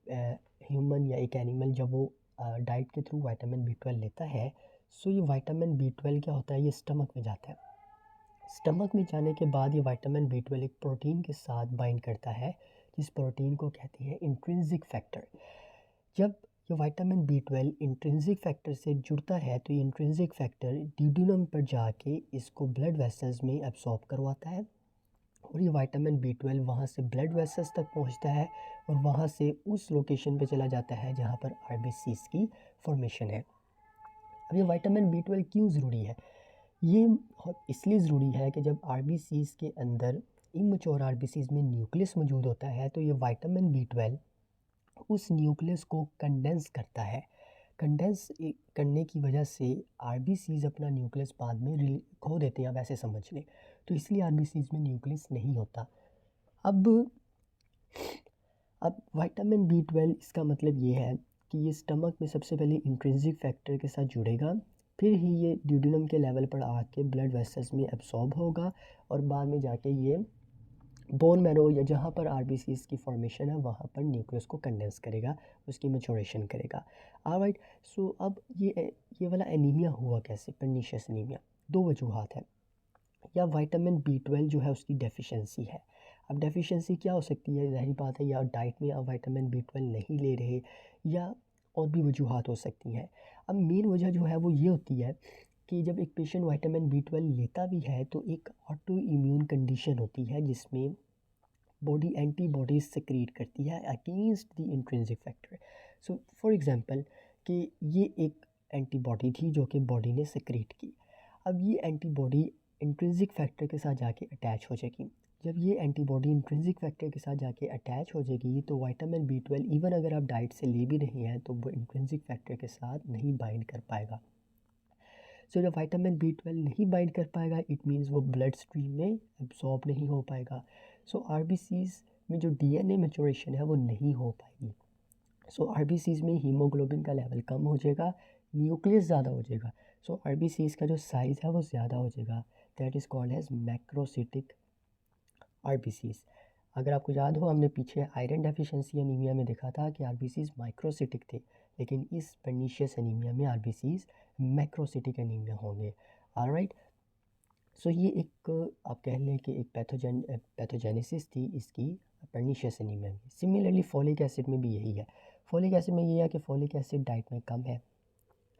ह्यूमन या एक एनिमल जब वो डाइट के थ्रू विटामिन बी 12 लेता है, सो ये विटामिन बी 12 क्या होता है, ये स्टमक में जाता है। स्टमक में जाने के बाद ये विटामिन बी 12 एक प्रोटीन के साथ बाइंड करता है, जिस प्रोटीन को कहते हैं इंट्रिंसिक फैक्टर। जब ये विटामिन बी 12 इंट्रिंसिक फैक्टर से जुड़ता है तो ये इंट्रिंसिक फैक्टर ड्यूडेनम पर जाके इसको ब्लड वेसल्स में एब्सॉर्ब करवाता है और ये विटामिन बी 12 वहाँ से ब्लड वेसल्स तक पहुँचता है और वहाँ से उस लोकेशन पे चला जाता है जहाँ पर आरबीसीज़ की फॉर्मेशन है। अब ये विटामिन बी 12 क्यों ज़रूरी है? ये इसलिए ज़रूरी है कि जब आरबीसीज़ के अंदर इमैच्योर आरबीसीज़ में न्यूक्लियस मौजूद होता है तो ये विटामिन बी 12 उस न्यूक्लियस को कंडेंस करता है। कंडेंस करने की वजह से आरबीसीज़ अपना न्यूक्लियस बाद में खो देते हैं, आप ऐसे समझ लें। तो इसलिए आरबीसीज़ में न्यूक्लियस नहीं होता। अब विटामिन बी 12 इसका मतलब ये है कि ये स्टमक में सबसे पहले इंट्रिंसिक फैक्टर के साथ जुड़ेगा, फिर ही ये ड्यूडेनम के लेवल पर आके ब्लड वेसल्स में एब्सॉर्ब होगा और बाद में जाके ये बोन मैरो या जहाँ पर आरबीसीज़ की फॉर्मेशन है वहाँ पर न्यूक्लियस को कंडेंस करेगा, उसकी मैच्योरेशन करेगा। ऑलराइट, सो अब ये वाला एनीमिया हुआ कैसे, पर्नीशियस एनीमिया? दो वजूहात हैं। या विटामिन बी 12 जो है उसकी डेफिशिएंसी है। अब डेफिशिएंसी क्या हो सकती है, ज़ाहिर बात है या डाइट में आप विटामिन बी 12 नहीं ले रहे या और भी वजूहात हो सकती हैं। अब मेन वजह जो है वो ये होती है कि जब एक पेशेंट विटामिन बी 12 लेता भी है तो एक ऑटो इम्यून कंडीशन होती है जिसमें बॉडी एंटीबॉडीज सेक्रेट करती है against the intrinsic factor. So for example कि ये एक एंटीबॉडी थी जो कि बॉडी ने सेक्रेट की। अब ये एंटीबॉडी इंट्रिंसिक फैक्टर के साथ जाके अटैच हो जाएगी। जब ये एंटीबॉडी इंट्रिंसिक फैक्टर के साथ जाके अटैच हो जाएगी तो विटामिन बी 12 इवन अगर आप डाइट से ले भी रहे हैं तो वो इंट्रिंसिक फैक्टर के साथ नहीं बाइंड कर पाएगा। सो जब विटामिन बी 12 नहीं बाइंड कर पाएगा इट मीन्स वो ब्लड स्ट्रीम में एब्जॉर्ब नहीं हो पाएगा। सो आरबीसीज़ में जो डीएनए मैच्योरेशन है वो नहीं हो पाएगी। सो आरबीसीज़ में हीमोग्लोबिन का लेवल कम हो जाएगा, न्यूक्लियस ज़्यादा हो जाएगा। सो आरबीसीज़ का जो साइज़ है वो ज़्यादा हो जाएगा। That is called as macrocytic RBCs. अगर आपको याद हो हमने पीछे आयरन डेफिशिएंसी एनीमिया में देखा था कि आरबीसीज़ माइक्रोसिटिक थे, लेकिन इस पर्नीशियस एनीमिया में आरबीसीज़ मैक्रोसिटिक एनीमिया होंगे। ऑलराइट, सो ये एक आप कह लें कि एक पैथोजेनेसिस थी इसकी पर्नीशियस एनीमिया में। सिमिलरली फॉलिक एसिड में भी यही है। फॉलिक एसिड में ये है कि फॉलिक एसिड डाइट में कम है।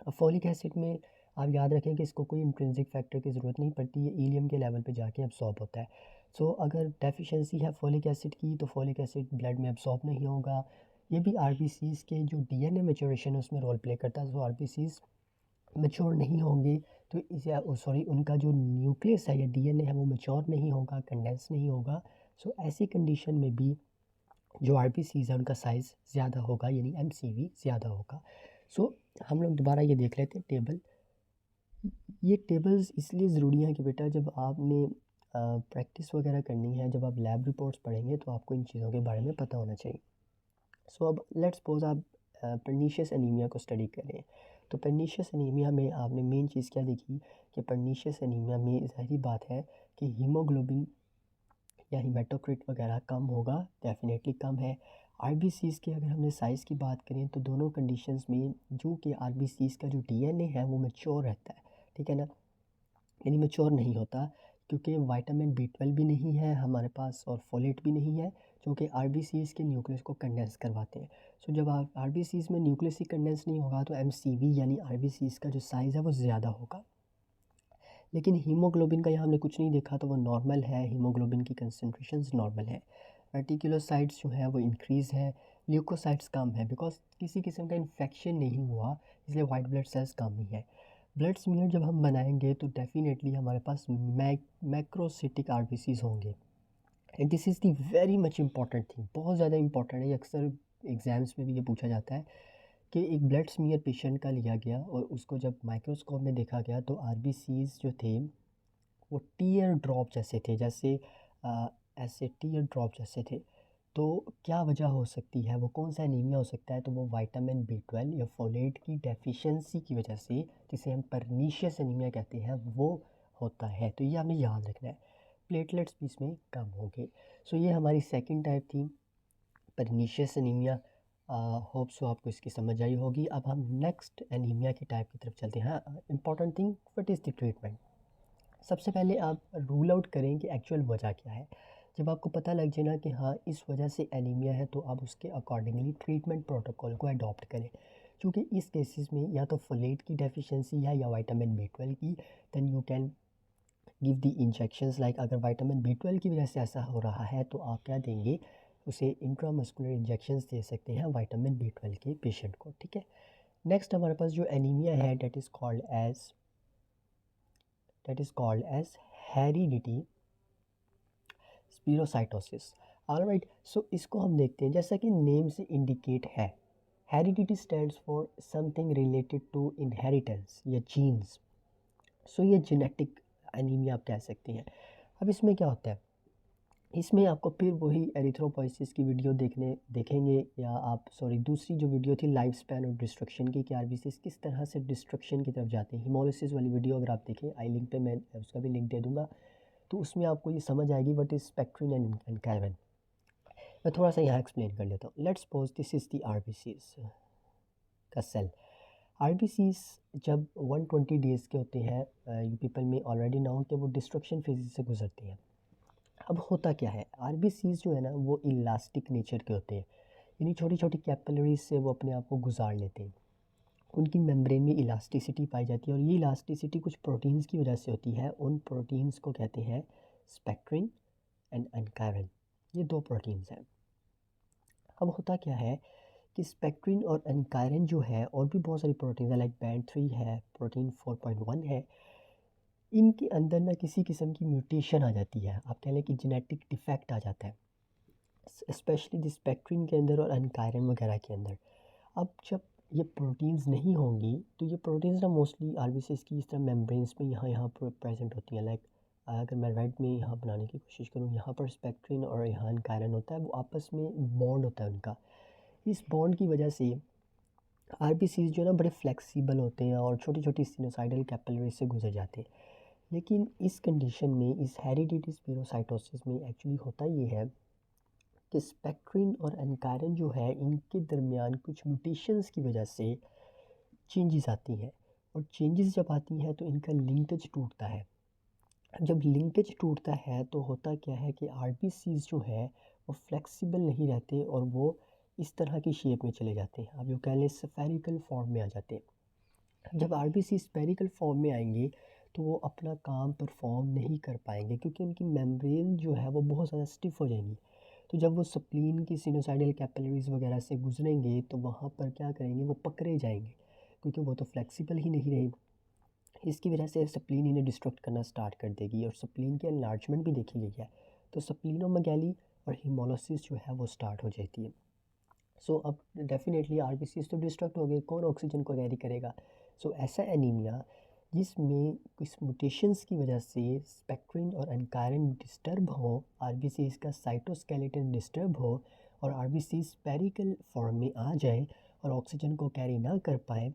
अब फॉलिक एसिड में आप याद रखें कि इसको कोई इंट्रिंसिक फैक्टर की ज़रूरत नहीं पड़ती, ये इलियम के लेवल पे जाके एब्सॉर्ब होता है। सो अगर डेफिशिएंसी है फॉलिक एसिड की तो फॉलिक एसिड ब्लड में एब्सॉर्ब नहीं होगा। ये भी आरबीसीज़ के जो डीएनए मैच्योरेशन है उसमें रोल प्ले करता है। सो आरबीसीज़ मैच्योर नहीं होंगे तो इसे सॉरी उनका जो न्यूक्लियस है या डीएनए है वो मैच्योर नहीं होगा, कंडेंस नहीं होगा। सो ऐसी कंडीशन में भी जो आरबीसीज़ है उनका साइज़ ज़्यादा होगा, यानी एमसीवी ज़्यादा होगा। सो हम लोग दोबारा ये देख लेते हैं टेबल। ये टेबल्स इसलिए ज़रूरी हैं कि बेटा जब आपने प्रैक्टिस वगैरह करनी है, जब आप लैब रिपोर्ट्स पढ़ेंगे तो आपको इन चीज़ों के बारे में पता होना चाहिए। सो अब लेट्स सपोज आप पर्नीशियस एनीमिया को स्टडी करें तो पर्नीशियस एनीमिया में आपने मेन चीज़ क्या देखी कि पर्नीशियस एनीमिया में ज़ाहिर बात है कि हीमोग्लोबिन या हीमेटोक्रिट वगैरह कम होगा, डेफिनेटली कम है। आरबीसीज़ के अगर हमने साइज़ की बात करें तो दोनों कंडीशंस में जो कि आरबीसीज़ का जो डीएनए है वो मैच्योर रहता है, ठीक है ना, यानी मैच्योर नहीं होता, क्योंकि विटामिन B12 भी नहीं है हमारे पास और फोलेट भी नहीं है, जो कि आरबीसीज़ के न्यूक्लियस को कंडेंस करवाते हैं। सो जब आरबीसीज़ में न्यूक्लियस ही कंडेंस नहीं होगा तो एमसीवी यानी आरबीसीज़ का जो साइज़ है वो ज़्यादा होगा। लेकिन हीमोग्लोबिन का यहाँ हमने कुछ नहीं देखा, तो वो नॉर्मल है, हीमोग्लोबिन की कंसंट्रेशंस नॉर्मल है। रेटिकुलोसाइट्स जो है वो इंक्रीज़ है, ल्यूकोसाइट्स कम है, बिकॉज किसी किस्म का इन्फेक्शन नहीं हुआ, इसलिए वाइट ब्लड सेल्स कम ही है। ब्लड स्मीयर जब हम बनाएंगे तो डेफिनेटली हमारे पास मैक्रोसिटिक आरबीसीज होंगे, and this is the very much important thing, बहुत ज़्यादा इंपॉर्टेंट है। ये अक्सर एग्ज़ाम्स में भी ये पूछा जाता है कि एक ब्लड स्मीयर पेशेंट का लिया गया और उसको जब माइक्रोस्कोप में देखा गया तो आरबीसीज जो थे वो टीयर ड्रॉप जैसे थे, जैसे ऐसे टीयर ड्रॉप जैसे थे। तो क्या वजह हो सकती है, वो कौन सा एनीमिया हो सकता है? तो वो विटामिन B12 या फोलेट की डेफिशिएंसी की वजह से, जिसे हम परनीशियस एनीमिया कहते हैं, वो होता है। तो ये हमें याद रखना है, प्लेटलेट्स भी इसमें कम होंगे। सो ये हमारी सेकंड टाइप थी, परनीशियस एनीमिया। होप सो आपको इसकी समझ आई होगी। अब हम नेक्स्ट एनीमिया की टाइप की तरफ चलते हैं। हाँ, important thing, what is the treatment. सबसे पहले आप रूल आउट करें कि एक्चुअल वजह क्या है। जब आपको पता लग जाए ना कि हाँ इस वजह से एनीमिया है, तो आप उसके अकॉर्डिंगली ट्रीटमेंट प्रोटोकॉल को अडॉप्ट करें। क्योंकि इस केसेस में या तो फोलेट की डेफिशिएंसी है या विटामिन B12 की, then you can give the injections. Like अगर विटामिन B12 की वजह से ऐसा हो रहा है तो आप क्या देंगे, उसे इंट्रामस्कुलर इंजेक्शंस दे सकते हैं विटामिन B12 के पेशेंट को, ठीक है। नेक्स्ट हमारे पास जो एनीमिया है that is called as heredity spherocytosis. Alright, so इसको हम देखते हैं, जैसा कि नेम से इंडिकेट है, heredity stands for something related to inheritance या जीन्स। सो ये जेनेटिक एनीमिया आप कह सकते हैं। अब इसमें क्या होता है, इसमें आपको फिर वही एरिथ्रोपोइसिस की वीडियो देखेंगे, या आप सॉरी दूसरी जो वीडियो थी लाइफ स्पैन और डिस्ट्रक्शन की, कि आरबीसीज किस तरह से डिस्ट्रक्शन की तरफ जाते हैं, हीमोलिसिस वाली वीडियो अगर आप देखें, आई लिंक पे मैं उसका भी लिंक दे दूँगा, तो उसमें आपको ये समझ आएगी what is spectrin and caravan. मैं थोड़ा सा यहाँ एक्सप्लेन कर लेता हूँ। Let's suppose this is the RBCs का सेल। आरबीसीज जब 120 डेज़ के होते हैं, यू पीपल में ऑलरेडी नाउ कि वो डिस्ट्रक्शन फेज से गुजरते हैं। अब होता क्या है, आरबीसीज जो है ना वो इलास्टिक नेचर के होते हैं, यानी छोटी छोटी कैपिलरीज से वो अपने आप को गुजार लेते हैं। उनकी मेम्ब्रेन में इलास्टिसिटी पाई जाती है, और ये इलास्टिसिटी कुछ प्रोटीन्स की वजह से होती है। उन प्रोटीन्स को कहते हैं स्पेक्ट्रिन एंड एनकायरन। ये दो प्रोटीन्स हैं। अब होता क्या है कि स्पेक्ट्रिन और एनकायरन जो है, और भी बहुत सारी प्रोटीन है, लाइक बैंड 3 है, प्रोटीन 4.1 है, इनके अंदर ना किसी किस्म की म्यूटेशन आ जाती है, आप कह लें कि जेनेटिक डिफेक्ट आ जाता है, स्पेशली द स्पेक्ट्रिन के अंदर और एनकायरन वगैरह के अंदर। अब जब ये प्रोटीन्स नहीं होंगी, तो ये प्रोटीन्स ना मोस्टली आरबीसीज की इस तरह मेम्ब्रेन्स में यहाँ पर प्रेजेंट होती हैं। लाइक अगर मैं रेड में यहाँ बनाने की कोशिश करूँ, यहाँ पर स्पेक्ट्रिन और यहाँ एनकायरन होता है, वो आपस में बॉन्ड होता है उनका। इस बॉन्ड की वजह से आरबीसीज जो है ना बड़े फ्लेक्सिबल होते हैं और छोटी छोटी सिनोसाइडल कैपिलरी से गुजर जाते हैं। लेकिन इस कंडीशन में, इस हेरिडिटी स्पीरोसाइटोसिस में एक्चुअली होता ये है कि स्पेक्ट्रिन और एनकायरन जो है, इनके दरमियान कुछ म्यूटेशंस की वजह से चेंजेस आती हैं, और चेंजेस जब आती हैं तो इनका लिंकेज टूटता है। जब लिंकेज टूटता है तो होता क्या है कि आरबीसीज जो है वो फ्लेक्सिबल नहीं रहते, और वो इस तरह की शेप में चले जाते हैं। अब यो कह लें स्फेरिकल फॉर्म में आ जाते हैं। जब आरबीसी स्फेरिकल फॉर्म में आएंगे तो वो अपना काम परफॉर्म नहीं कर पाएंगे, क्योंकि उनकी मेम्ब्रेन जो है वो बहुत ज़्यादा स्टिफ हो जाएंगी। तो जब वो स्प्लीन की सिनोसाइडल कैपिलरीज वगैरह से गुजरेंगे तो वहाँ पर क्या करेंगे, वो पकड़े जाएंगे, क्योंकि वो तो फ्लेक्सिबल ही नहीं रहेगी। इसकी वजह से स्प्लीन इन्हें डिस्ट्रक्ट करना स्टार्ट कर देगी, और स्प्लीन की एनलार्जमेंट भी देखी गई है। तो स्प्लीनोमेगैली और हीमोलिसिस जो है वो स्टार्ट हो जाती है। सो अब डेफिनेटली आरबीसीज तो डिस्ट्रक्ट हो गए, कौन ऑक्सीजन को कैरी करेगा? सो ऐसा एनीमिया जिसमें कुछ म्यूटेशंस की वजह से स्पेक्ट्रिन और एनकायरन डिस्टर्ब हो, आरबीसीज का साइटोस्केलेटन डिस्टर्ब हो, और आरबीसीज स्पेरिकल फॉर्म में आ जाए और ऑक्सीजन को कैरी ना कर पाए,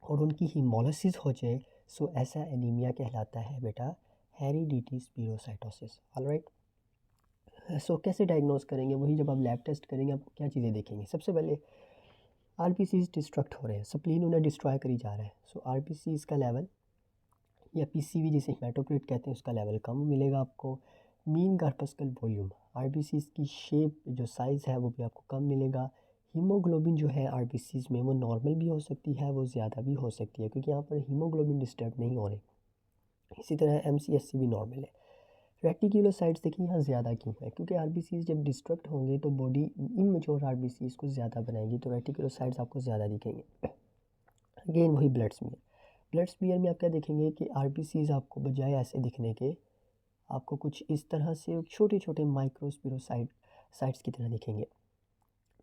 और उनकी हीमोलिसिस हो जाए, सो ऐसा एनीमिया कहलाता है बेटा हेरिडिटी स्पीरोसाइटोसिस। ऑलराइट, सो कैसे डायग्नोस करेंगे? वही, जब आप लैब टेस्ट करेंगे आप क्या चीज़ें देखेंगे? सबसे पहले आरबीसीज डिस्ट्रक्ट हो रहे हैं, स्प्लीन उन्हें डिस्ट्रॉय करी जा रहा है, सो आरबीसीज का लेवल या पीसीवी जिसे हेमाटोक्रिट कहते हैं उसका लेवल कम मिलेगा आपको। मीन कार्पस्कल वॉल्यूम, आरबीसीज़ की शेप जो साइज़ है वो भी आपको कम मिलेगा। हीमोग्लोबिन जो है आरबीसीज़ में वो नॉर्मल भी हो सकती है, वो ज़्यादा भी हो सकती है, क्योंकि यहाँ पर हीमोग्लोबिन डिस्टर्ब नहीं हो रही। इसी तरह एमसीएससी भी नॉर्मल है। रेटिक्यूलोसाइट्स देखिए यहाँ ज़्यादा क्यों है, क्योंकि आरबीसीज़ जब डिस्ट्रक्ट होंगे तो बॉडी इमेच्योर आरबीसीज़ को ज़्यादा बनाएगी, तो रेटिक्यूलोसाइट्स आपको ज़्यादा दिखेंगे। अगेन वही ब्लड स्मीयर, ब्लड स्मीयर में आप क्या देखेंगे कि आरबीसीज़ आपको बजाय ऐसे दिखने के आपको कुछ इस तरह से छोटे छोटे माइक्रोस्पिरोसाइट्स की तरह दिखेंगे।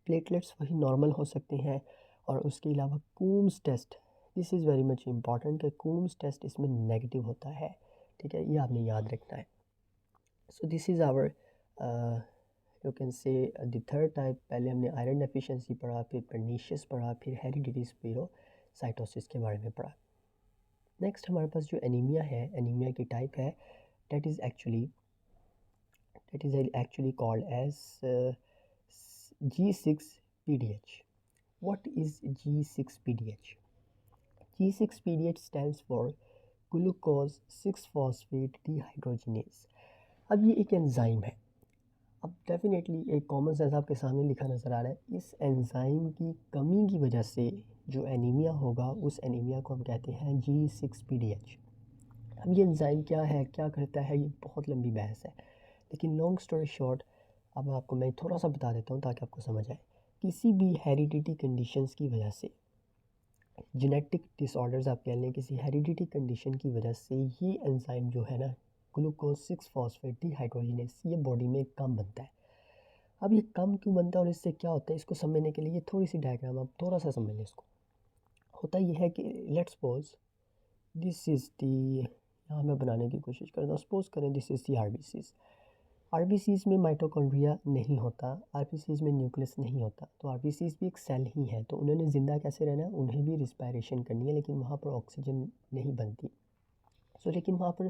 प्लेटलेट्स वही नॉर्मल हो सकते हैं। और उसके अलावा Coombs test, this is very much important कि कूम्स टेस्ट इसमें नेगेटिव होता है, ठीक है, ये आपने याद रखना है। So this is our you can say the third type. पहले हमने आयरन डेफिशिएंसी पढ़ा, फिर पर्नीशियस पढ़ा, फिर हेरिडिटी स्पिरोसाइटोसिस के बारे में पढ़ा। नेक्स्ट हमारे पास जो एनीमिया है, एनीमिया की टाइप है that is actually called as G6PDH. What is G6PDH? G6PDH stands for glucose 6-phosphate dehydrogenase. अब ये एक एंजाइम है। अब डेफिनेटली एक कॉमन सेंस आपके सामने लिखा नज़र आ रहा है। इस एंजाइम की कमी की वजह से जो एनीमिया होगा उस एनीमिया को हम कहते हैं G6PDH। अब ये एंजाइम क्या है, क्या करता है, ये बहुत लंबी बहस है, लेकिन लॉन्ग स्टोरी शॉर्ट अब आपको मैं थोड़ा सा बता देता हूँ ताकि आपको समझ आए। किसी भी हेरिडिटी कंडीशंस की वजह से, जेनेटिक डिसऑर्डर्स आप कह लें, किसी हेरिडिटी कंडीशन की वजह से ये एंजाइम जो है ना ग्लूकोज 6-फॉस्फेट डीहाइड्रोजिनेस, ये बॉडी में कम बनता है। अब ये कम क्यों बनता है और इससे क्या होता है, इसको समझने के लिए ये थोड़ी सी डायग्राम आप थोड़ा सा समझ लें। इसको होता ये है कि let's suppose this is the, यहाँ मैं बनाने की कोशिश करता हूँ, सपोज करें this is the RBCs. RBCs में माइटोकॉन्ड्रिया नहीं होता, आरबीसीज़ में न्यूक्लियस नहीं होता, तो आरबीसीज़ भी एक सेल ही है। तो उन्होंने ज़िंदा कैसे रहना है, उन्हें भी रिस्पायरेशन करनी है, लेकिन वहाँ पर ऑक्सीजन नहीं बनती। लेकिन वहाँ पर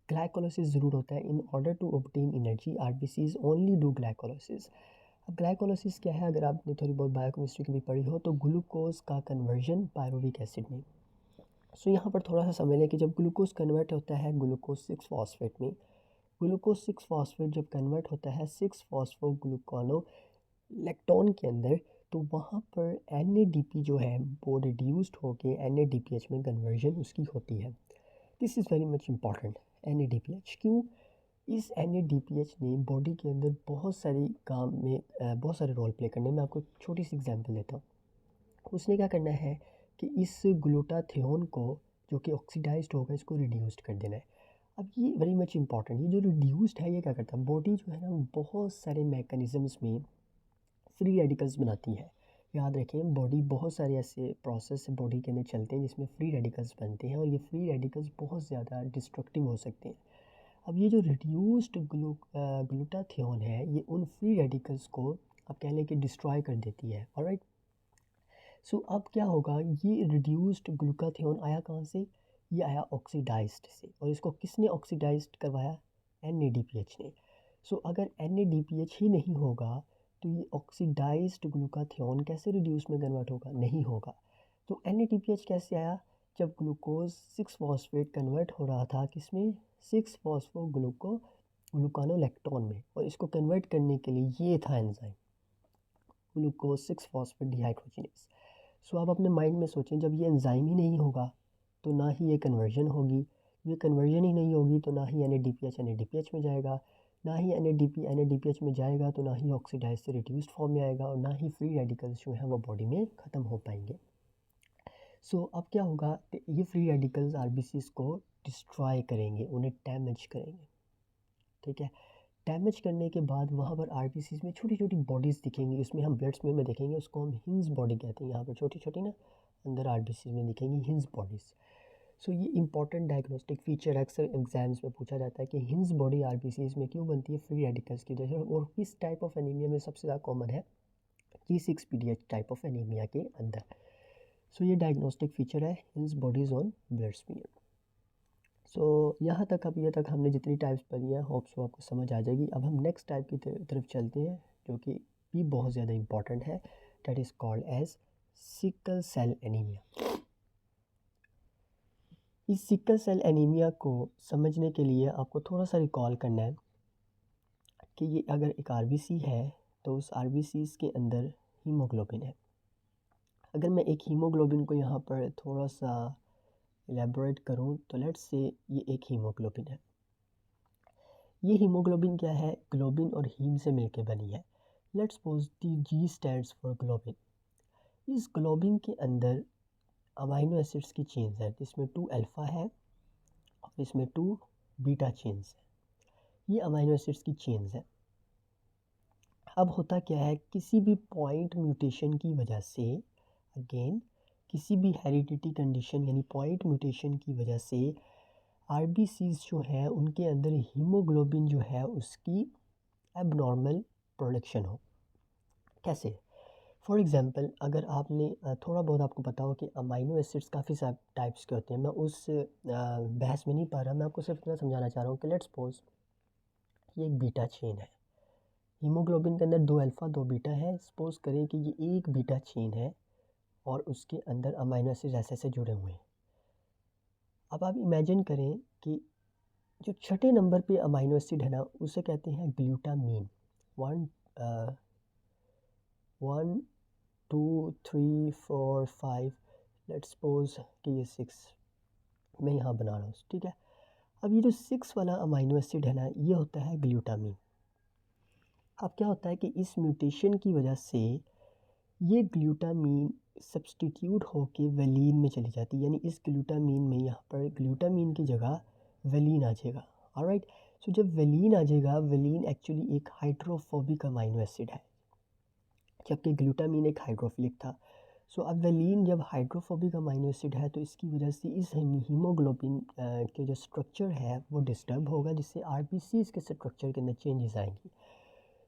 ग्लाइकोलाइसिस ज़रूर होता है। In order to obtain energy RBCs only do glycolysis. अब ग्लाइकोलाइसिस क्या है, अगर आपने थोड़ी बहुत बायोकेमिस्ट्री की भी पढ़ी हो, तो ग्लूकोज का कन्वर्जन पायरुविक एसिड में। यहाँ पर थोड़ा सा समझ लें कि जब ग्लूकोज कन्वर्ट होता है ग्लूकोज 6-फॉस्फेट में, ग्लूकोज 6-फॉस्फेट जब कन्वर्ट होता है 6-फॉस्फोग्लूकोनोलेक्टोन के अंदर, तो वहाँ पर NADP जो है वो रिड्यूस्ड होकर NADPH में कन्वर्जन उसकी होती है। This is very much important. NADPH क्यों, इस NADPH ने बॉडी के अंदर बहुत सारी काम में बहुत सारे रोल प्ले करने में। आपको एक छोटी सी एग्जांपल देता हूँ। उसने क्या करना है कि इस ग्लूटाथियोन को जो कि ऑक्सीडाइज्ड होगा इसको रिड्यूस्ड कर देना है। अब ये वेरी मच इंपॉर्टेंट, ये जो रिड्यूस्ड है ये क्या करता है, बॉडी जो है ना बहुत सारे मैकेनिज़म्स में फ्री रेडिकल्स बनाती है। याद रखें, बॉडी बहुत सारे ऐसे प्रोसेस बॉडी के अंदर चलते हैं जिसमें फ्री रेडिकल्स बनते हैं, और ये फ्री रेडिकल्स बहुत ज़्यादा डिस्ट्रक्टिव हो सकते हैं। अब ये जो रिड्यूस्ड ग्लूटाथियोन है ये उन फ्री रेडिकल्स को आप कह लें कि डिस्ट्रॉय कर देती है। ऑलराइट, अब क्या होगा, ये रिड्यूस्ड ग्लूटाथियोन आया कहाँ से, ये आया ऑक्सीडाइज्ड से, और इसको किसने ऑक्सीडाइज्ड करवाया, NADPH ने। अगर NADPH ही नहीं होगा तो ये ऑक्सीडाइज्ड ग्लूटाथियोन कैसे रिड्यूस में कन्वर्ट होगा, नहीं होगा। तो NADPH कैसे आया, जब ग्लूकोज 6-फॉस्फेट कन्वर्ट हो रहा था किसमें, 6-फॉस्फोग्लूकोनोलेक्टोन में, और इसको कन्वर्ट करने के लिए ये था एंजाइम ग्लूकोज 6-फॉस्फेट डीहाइड्रोजिनेस। आप अपने माइंड में सोचें, जब ये एंजाइम ही नहीं होगा तो ना ही ये कन्वर्जन होगी, ये कन्वर्जन ही नहीं होगी तो ना ही NADPH में जाएगा, ना ही NADPH में जाएगा तो ना ही ऑक्सीडाइज से रिड्यूस्ड फॉर्म में आएगा, और ना ही फ्री रेडिकल्स जो हैं वो बॉडी में ख़त्म हो पाएंगे। अब क्या होगा, ये फ्री रेडिकल्स आरबीसीज़ को डिस्ट्रॉय करेंगे, उन्हें डैमेज करेंगे, ठीक है। डैमेज करने के बाद वहाँ पर आरबीसीज़ में छोटी छोटी बॉडीज़ दिखेंगी, उसमें हम ब्लड स्मीयर में देखेंगे, उसको हम हिंज बॉडी कहते हैं। यहाँ पर छोटी छोटी ना अंदर आरबीसीज़ में दिखेंगी हिंज बॉडीज़। ये इंपॉर्टेंट डायग्नोस्टिक फीचर अक्सर एग्जाम्स में पूछा जाता है कि हिंज बॉडी आरबीसीज़ में क्यों बनती है, फ्री रेडिकल्स की वजह से, और किस टाइप ऑफ एनीमिया में सबसे ज़्यादा कॉमन है, G6PDH टाइप ऑफ एनीमिया के अंदर। ये डायग्नोस्टिक फीचर है hinge bodies on blood smear. यहाँ तक अभी तक हमने जितनी टाइप्स पढ़ी हैं होप सो आपको समझ आ जाएगी। अब हम नेक्स्ट टाइप की तरफ चलते हैं जो कि भी बहुत ज़्यादा इंपॉर्टेंट है, that is called as sickle cell anaemia. इस सिकल सेल एनीमिया को समझने के लिए आपको थोड़ा सा रिकॉल करना है कि ये अगर एक आरबीसी है तो उस आरबीसीज़ के अंदर हीमोग्लोबिन है। अगर मैं एक हीमोग्लोबिन को यहाँ पर थोड़ा सा एलेबोरेट करूँ तो लेट्स से ये एक हीमोग्लोबिन है। ये हीमोग्लोबिन क्या है? ग्लोबिन और हीम से मिलके बनी है। Let's suppose the ji stands for globin. इस ग्लोबिन के अंदर अमाइनो एसिड्स की चेन्स है जिसमें 2 अल्फ़ा है और इसमें 2 बीटा चेन्स है। ये अमाइनो एसिड्स की चेन्स है। अब होता क्या है, किसी भी पॉइंट म्यूटेशन की वजह से, अगेन किसी भी हेरिडिटी कंडीशन यानी पॉइंट म्यूटेशन की वजह से आरबीसीज जो है उनके अंदर हीमोग्लोबिन जो है उसकी एबनॉर्मल प्रोडक्शन हो। कैसे? फॉर एग्ज़ाम्पल अगर आपने थोड़ा बहुत आपको पता हो कि अमाइनो एसिड्स काफ़ी सारे टाइप्स के होते हैं। मैं उस बहस में नहीं पा रहा, मैं आपको सिर्फ इतना समझाना चाह रहा हूँ कि लेट्स सपोज ये एक बीटा चेन है। हीमोग्लोबिन के अंदर 2 अल्फ़ा 2 बीटा है। सपोज़ करें कि ये एक बीटा चेन है और उसके अंदर अमाइनो एसिड्स ऐसे-ऐसे जुड़े हुए हैं। अब आप इमेजिन करें कि जो छठे नंबर पे अमाइनो एसिड है ना, उसे कहते हैं ग्लूटामीन। 1 2 3 4 5 लेट्स सपोज कि ये 6 मैं यहाँ बना रहा हूँ, ठीक है। अब ये जो 6 वाला अमाइनो एसिड है ना, ये होता है ग्लूटामीन। अब क्या होता है कि इस म्यूटेशन की वजह से ये ग्लूटामीन सब्स्टिट्यूट होके वेलिन में चली जाती है, यानी इस ग्लूटामीन में यहाँ पर ग्लूटामीन की जगह वेलिन आ जाएगा। ऑलराइट, सो जब वेलिन आ जाएगा, वेलिन एक्चुअली एक हाइड्रोफोबिक अमाइनो एसिड है जबकि ग्लूटामीन एक हाइड्रोफिलिक था। सो अब वेलिन जब हाइड्रोफोबिक अमाइनो एसिड है तो इसकी वजह से इस हीमोग्लोबिन के जो स्ट्रक्चर है वो डिस्टर्ब होगा, जिससे आरबीसीज़ के स्ट्रक्चर के अंदर चेंजेस आएंगी।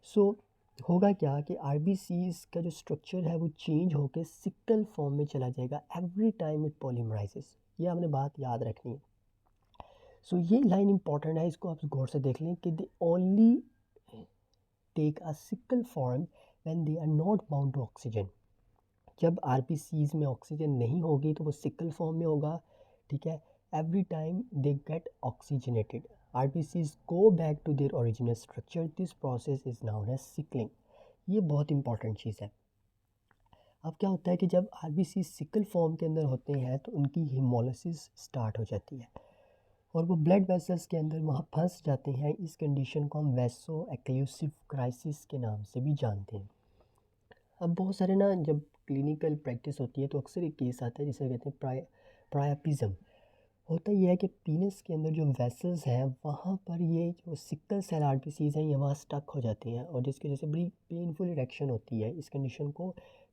सो होगा क्या कि आरबीसीज़ का जो स्ट्रक्चर है वो चेंज होकर सिकल फॉर्म में चला जाएगा एवरी टाइम इट पॉलीमराइजेस। ये आपने बात याद रखनी है। सो ये लाइन इंपॉर्टेंट है, इसको आप गौर से देख लें कि they only take a sickle form when they are not bound to oxygen. जब आरबीसीज़ में ऑक्सीजन नहीं होगी तो वो सिकल फॉर्म में होगा, ठीक है। Every time they get oxygenated, RBCs go back to their original structure, this process is known as sickling. ये बहुत इंपॉर्टेंट चीज़ है। अब क्या होता है कि जब आरबीसी सिकल फॉर्म के अंदर होते हैं तो उनकी हीमोलिसिस स्टार्ट हो जाती है और वो ब्लड वेसल्स के अंदर वहाँ फंस जाते हैं। इस कंडीशन को हम वैसो एक्लूसिव क्राइसिस के नाम से भी जानते हैं। अब बहुत सारे ना जब क्लिनिकल प्रैक्टिस होती है तो अक्सर एक केस आता है जिसे कहते हैं प्रायापिज्म। होता यह है कि पीनस के अंदर जो वेसल्स हैं वहाँ पर ये जो सिकल सेल आरबीसीज हैं ये वहाँ स्टक हो जाती हैं और जिसकी वजह से बड़ी पेनफुल इरेक्शन होती है। इस कंडीशन को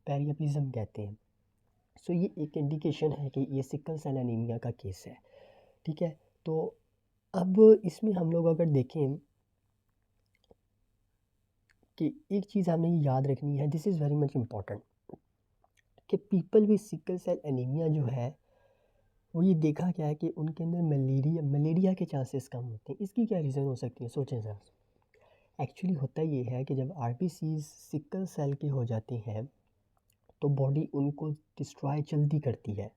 पेरियापिज्म कहते हैं। सो ये एक इंडिकेशन है कि ये सिकल सेल एनीमिया का केस है, ठीक है। तो अब इसमें हम लोग अगर देखें कि एक चीज़ हमें याद रखनी है, this is very much important, कि people with sickle cell anaemia जो है वो ये देखा क्या है कि उनके अंदर मलेरिया के चांसेस कम होते हैं। इसकी क्या रीज़न हो सकती है, सोचें ज़रा। एक्चुअली होता ये है कि जब आरबीसीज सिकल सेल के हो जाते हैं तो बॉडी उनको डिस्ट्रॉय जल्दी करती है।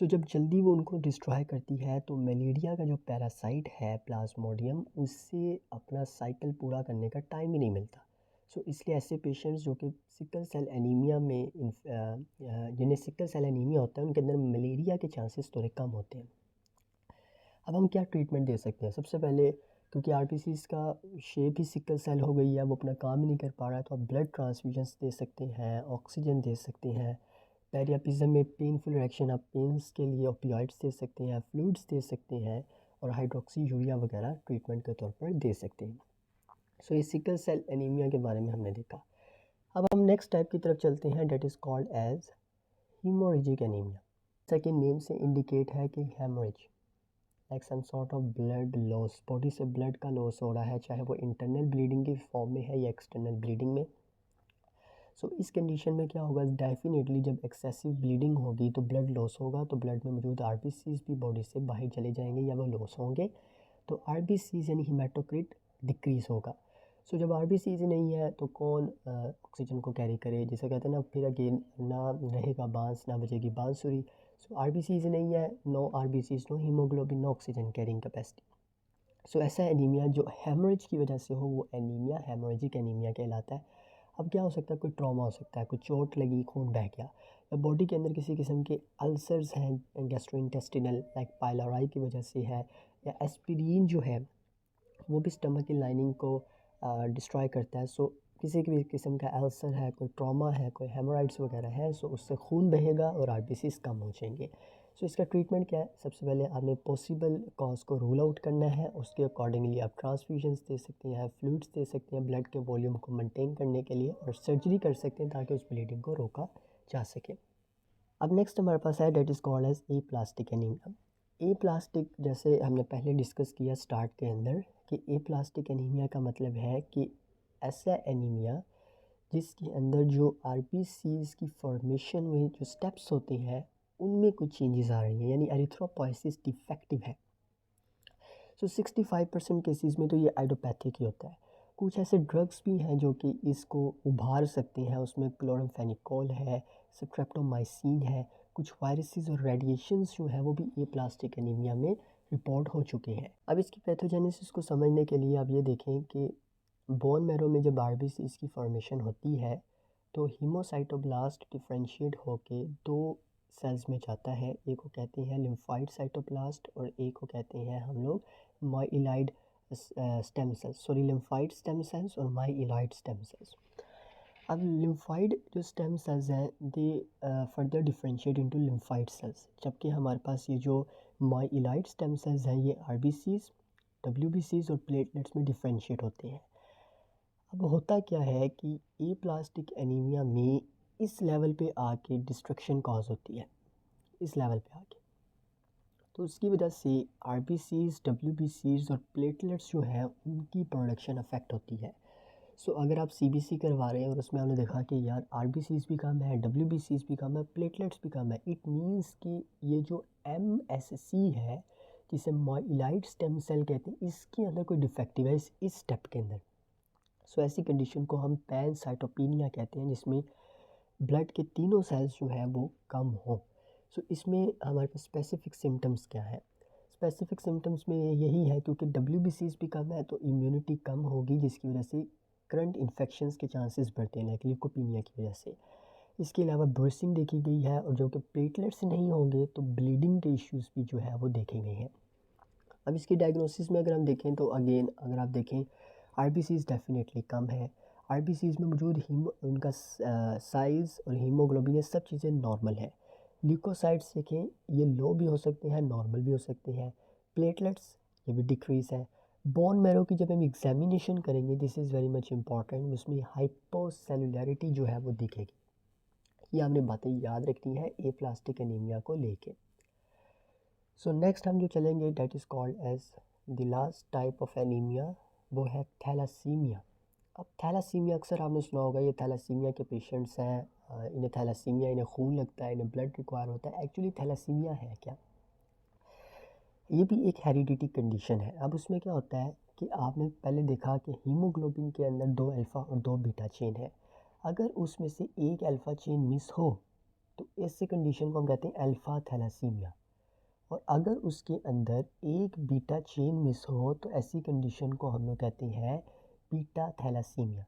सो जब जल्दी वो उनको डिस्ट्रॉय करती है तो मलेरिया का जो पैरासाइट है प्लाज्मोडियम, उससे अपना साइकिल पूरा करने का टाइम ही नहीं मिलता। सो इसलिए ऐसे पेशेंट्स जो कि सिकल सेल एनीमिया में जिन्हें सिकल सेल एनीमिया होता है उनके अंदर मलेरिया के चांसेस थोड़े कम होते हैं। अब हम क्या ट्रीटमेंट दे सकते हैं? सबसे पहले, क्योंकि आरबीसीज़ का शेप ही सिकल सेल हो गई है, वो अपना काम ही नहीं कर पा रहा है, तो आप ब्लड ट्रांसफ्यूजन्स दे सकते हैं, ऑक्सीजन दे सकते हैं। पेरियापिज्म में पेनफुल रिएक्शन, आप पेन्स के लिए ओपियाइड्स दे सकते हैं, फ्लूइड्स दे सकते हैं और हाइड्रोक्सी यूरिया वगैरह ट्रीटमेंट के तौर पर दे सकते हैं। सो ये सिकल सेल एनीमिया के बारे में हमने देखा। अब हम नेक्स्ट टाइप की तरफ चलते हैं, that is called as haemorrhagic anaemia. Second name से इंडिकेट है कि haemorrhage like some sort of blood loss, body से ब्लड का लॉस हो रहा है, चाहे वो इंटरनल ब्लीडिंग की फॉर्म में है या एक्सटर्नल ब्लीडिंग में। सो इस कंडीशन में क्या होगा, डेफिनेटली जब एक्सेसिव ब्लीडिंग होगी तो ब्लड लॉस होगा, तो ब्लड में मौजूद आरबीसीज भी बॉडी से बाहर चले जाएंगे या वो लॉस होंगे, तो आरबीसीज यानी हीमेटोक्रिट डिक्रीज होगा। सो जब आरबीसीज नहीं है तो कौन ऑक्सीजन को कैरी करे, जिसे कहते हैं ना, फिर अगेन ना रहेगा बांस ना बजेगी बांसुरी। सो आरबीसीज नहीं है, no RBCs, no haemoglobin, no oxygen carrying capacity. So ऐसा एनीमिया जो हेमरेज की वजह से हो वो एनीमिया हेमोरेजिक एनीमिया कहलाता है। अब क्या हो सकता है, कोई ट्रॉमा हो सकता है, कोई चोट लगी, खून बह गया, या बॉडी के अंदर किसी किस्म के अल्सर्स हैं गैस्ट्रोइंटेस्टिनल लाइक पाइलोराई की वजह से है, या एस्पिरिन जो है वो भी स्टमक की लाइनिंग को डिस्ट्रॉय करता है। सो किसी भी किस्म का अल्सर है, कोई ट्रॉमा है, कोई हेमोराइड्स वगैरह है, सो उससे खून बहेगा और आरबीसीज कम हो जाएंगे। सो इसका ट्रीटमेंट क्या है, सबसे पहले आपने पॉसिबल कॉज को रूल आउट करना है, उसके अकॉर्डिंगली आप ट्रांसफ्यूजन्स दे सकते हैं, फ्लूइड्स दे सकते हैं ब्लड के वॉल्यूम को मेंटेन करने के लिए, और सर्जरी कर सकते हैं ताकि उस ब्लीडिंग को रोका जा सके। अब नेक्स्ट हमारे पास है that is called as aplastic anaemia. Aplastic जैसे हमने पहले डिस्कस किया स्टार्ट के अंदर कि ए प्लास्टिक एनीमिया का मतलब है कि ऐसा एनीमिया जिसके अंदर जो आरबीसीज की फॉर्मेशन में जो स्टेप्स होते हैं उनमें कुछ चेंजेस आ रही हैं, यानी एरिथ्रोपोइसिस डिफेक्टिव है। सो 65% केसेस में तो ये आइडियोपैथिक ही होता है। कुछ ऐसे ड्रग्स भी हैं जो कि इसको उभार सकते हैं, उसमें क्लोरामफेनिकोल है, स्ट्रेप्टोमाइसिन है, कुछ वायरसेस और रेडिएशंस जो है वो भी ए प्लास्टिक एनीमिया में रिपोर्ट हो चुके हैं। अब इसकी पैथोजेनेसिस को समझने के लिए आप ये देखें कि बोन मैरो में जब आरबीसीज की फॉर्मेशन होती है तो हीमोसाइटोब्लास्ट डिफरेंशिएट होके दो सेल्स में जाता है, एक को कहते हैं लिम्फाइड साइटोप्लास्ट और एक को कहते हैं हम लोग myeloid stem cells, sorry lymphoid stem cells और माइलाइड स्टेम सेल्स। अब लिम्फाइड जो स्टेम सेल्स हैं they further differentiate into lymphoid cells, जबकि हमारे पास ये जो माइलाइड स्टेम सेल्स हैं ये आरबीसीज, डब्ल्यूबीसीज और प्लेटलेट्स में डिफरेंशिएट होते हैं। अब होता क्या है कि ए प्लास्टिक एनीमिया में इस लेवल पे आके डिस्ट्रक्शन कॉज होती है, इस लेवल पे आके, तो उसकी वजह से आरबीसीज, डब्ल्यूबीसीज और प्लेटलेट्स जो है उनकी प्रोडक्शन अफेक्ट होती है। सो अगर आप सीबीसी करवा रहे हैं और उसमें आपने देखा कि यार आरबीसीज भी कम है, डब्ल्यूबीसीज भी कम है, प्लेटलेट्स भी कम है, इट मीन्स कि ये जो एमएससी है जिसे माइलाइड स्टेम सेल कहते हैं इसके अंदर कोई डिफेक्टिव है इस स्टेप के अंदर। सो ऐसी कंडीशन को हम पैनसाइटोपिनिया कहते हैं, जिसमें ब्लड के तीनों सेल्स जो है वो कम हो। सो इसमें हमारे पास स्पेसिफिक सिम्टम्स क्या है, स्पेसिफिक सिम्टम्स में यही है क्योंकि डब्ल्यूबीसीज भी कम है तो इम्यूनिटी कम होगी, जिसकी वजह से करंट इन्फेक्शंस के चांसेस बढ़ते हैं लाइक ल्यूकोपीनिया की वजह से। इसके अलावा ब्रूसिंग देखी गई है, और जो कि प्लेटलेट्स नहीं होंगे तो ब्लीडिंग के इश्यूज़ भी जो है वो देखे गए हैं। अब इसकी डायग्नोसिस में अगर हम देखें तो अगेन अगर आप देखें आरबीसीज डेफिनेटली कम है, आरबीसीज में मौजूद उनका साइज़ और हीमोग्लोबिन ये सब चीज़ें नॉर्मल है। ल्यूकोसाइट्स देखें ये लो भी हो सकते हैं, नॉर्मल भी हो सकते हैं, प्लेटलेट्स ये भी डिक्रीज़ है। बोन मैरो की जब हम एग्जामिनेशन करेंगे, this is very much important, उसमें हाइपोसेलुलरिटी जो है वो दिखेगी। ये हमने बातें याद रखनी है ए प्लास्टिक एनीमिया को लेके। सो नेक्स्ट हम जो चलेंगे that is called as the last type of anaemia, वो है थैलासीमिया। अब थैलासीमिया अक्सर आपने सुना होगा, ये थैलासीमिया के पेशेंट्स हैं, इन्हें थैलासीमिया, इन्हें खून लगता है, इन्हें ब्लड रिक्वायर होता है। एक्चुअली थैलासीमिया है क्या, ये भी एक हेरिडिटी कंडीशन है। अब उसमें क्या होता है कि आपने पहले देखा कि हीमोग्लोबिन के अंदर 2 अल्फ़ा और 2 बीटा चेन है, अगर उसमें से एक अल्फ़ा चेन मिस हो तो ऐसे कंडीशन को हम कहते हैं अल्फ़ा थैलासीमिया, और अगर उसके अंदर एक बीटा चेन मिस हो तो ऐसी कंडीशन को हम लोग कहते हैं बीटा थैलासीमिया।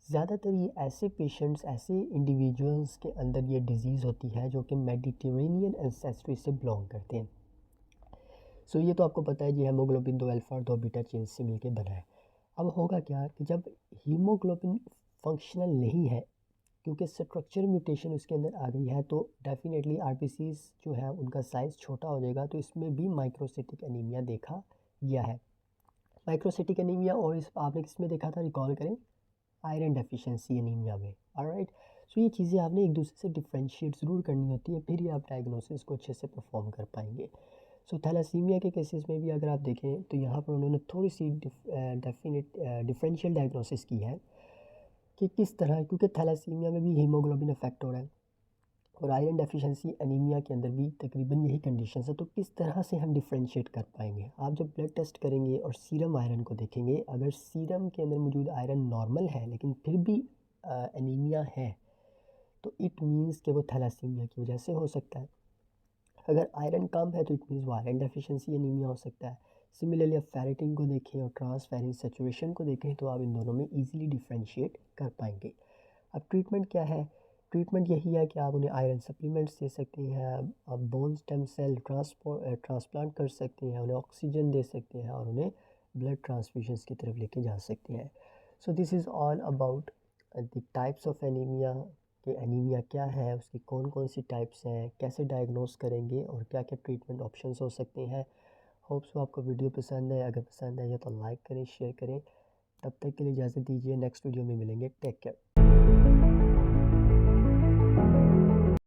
ज़्यादातर ये ऐसे पेशेंट्स, ऐसे इंडिविजुअल्स के अंदर ये डिज़ीज़ होती है जो कि मेडिटेरेनियन एंसेस्ट्री से बिलोंग करते हैं। सो ये तो आपको पता है जी, हेमोग्लोबिन 2 अल्फ़ा और 2 बीटा चेन से मिलकर बना है। अब होगा क्या कि जब हीमोग्लोबिन फंक्शनल नहीं है क्योंकि स्ट्रक्चर म्यूटेशन उसके अंदर आ गई है, तो डेफिनेटली आरबीसीज जो है उनका साइज़ छोटा हो जाएगा, तो इसमें भी माइक्रोसिटिक एनीमिया देखा गया है। माइक्रोसिटिक एनीमिया और इस आपने किस में देखा था, रिकॉल करें, आयरन डेफिशिएंसी एनीमिया में। ऑलराइट, सो ये चीज़ें आपने एक दूसरे से डिफ्रेंशिएट ज़रूर करनी होती है, फिर ही आप डायग्नोसिस को अच्छे से परफॉर्म कर पाएंगे। सो थैलासीमिया के केसेस में भी अगर आप देखें तो यहाँ पर उन्होंने थोड़ी सी डिफरेंशियल डायग्नोसिस की है कि किस तरह, क्योंकि थैलासीमिया में भी हीमोग्लोबिन अफेक्ट हो रहा है और आयरन डेफिशिएंसी एनीमिया के अंदर भी तकरीबन यही कंडीशन है, तो किस तरह से हम डिफरेंशिएट कर पाएंगे। आप जब ब्लड टेस्ट करेंगे और सीरम आयरन को देखेंगे, अगर सीरम के अंदर मौजूद आयरन नॉर्मल है लेकिन फिर भी एनीमिया है तो इट मीन्स कि वो थैलासीमिया की वजह से हो सकता है। अगर आयरन कम है तो इट मीन्स वो आयरन डेफिशिएंसी एनीमिया हो सकता है। सिमिलरली आप फेरेटिन को देखें और ट्रांसफेरिन सैचुरेशन को देखें तो आप इन दोनों में ईजिली डिफ्रेंशिएट कर पाएंगे। अब ट्रीटमेंट क्या है? ट्रीटमेंट यही है कि आप उन्हें आयरन सप्लीमेंट्स दे सकते हैं, आप बोन स्टेम सेल ट्रांसप्लांट कर सकते हैं, उन्हें ऑक्सीजन दे सकते हैं और उन्हें ब्लड ट्रांसफ्यूजन्स की तरफ लेके जा सकते हैं। सो this is all about the types of anaemia, कि एनीमिया क्या है, उसकी कौन कौन सी टाइप्स हैं, कैसे डायग्नोस करेंगे और क्या क्या ट्रीटमेंट ऑप्शंस हो सकते हैं। होप सो आपको वीडियो पसंद है। अगर पसंद है तो लाइक करें, शेयर करें। तब तक के लिए इजाज़त दीजिए, नेक्स्ट वीडियो में मिलेंगे। Take care.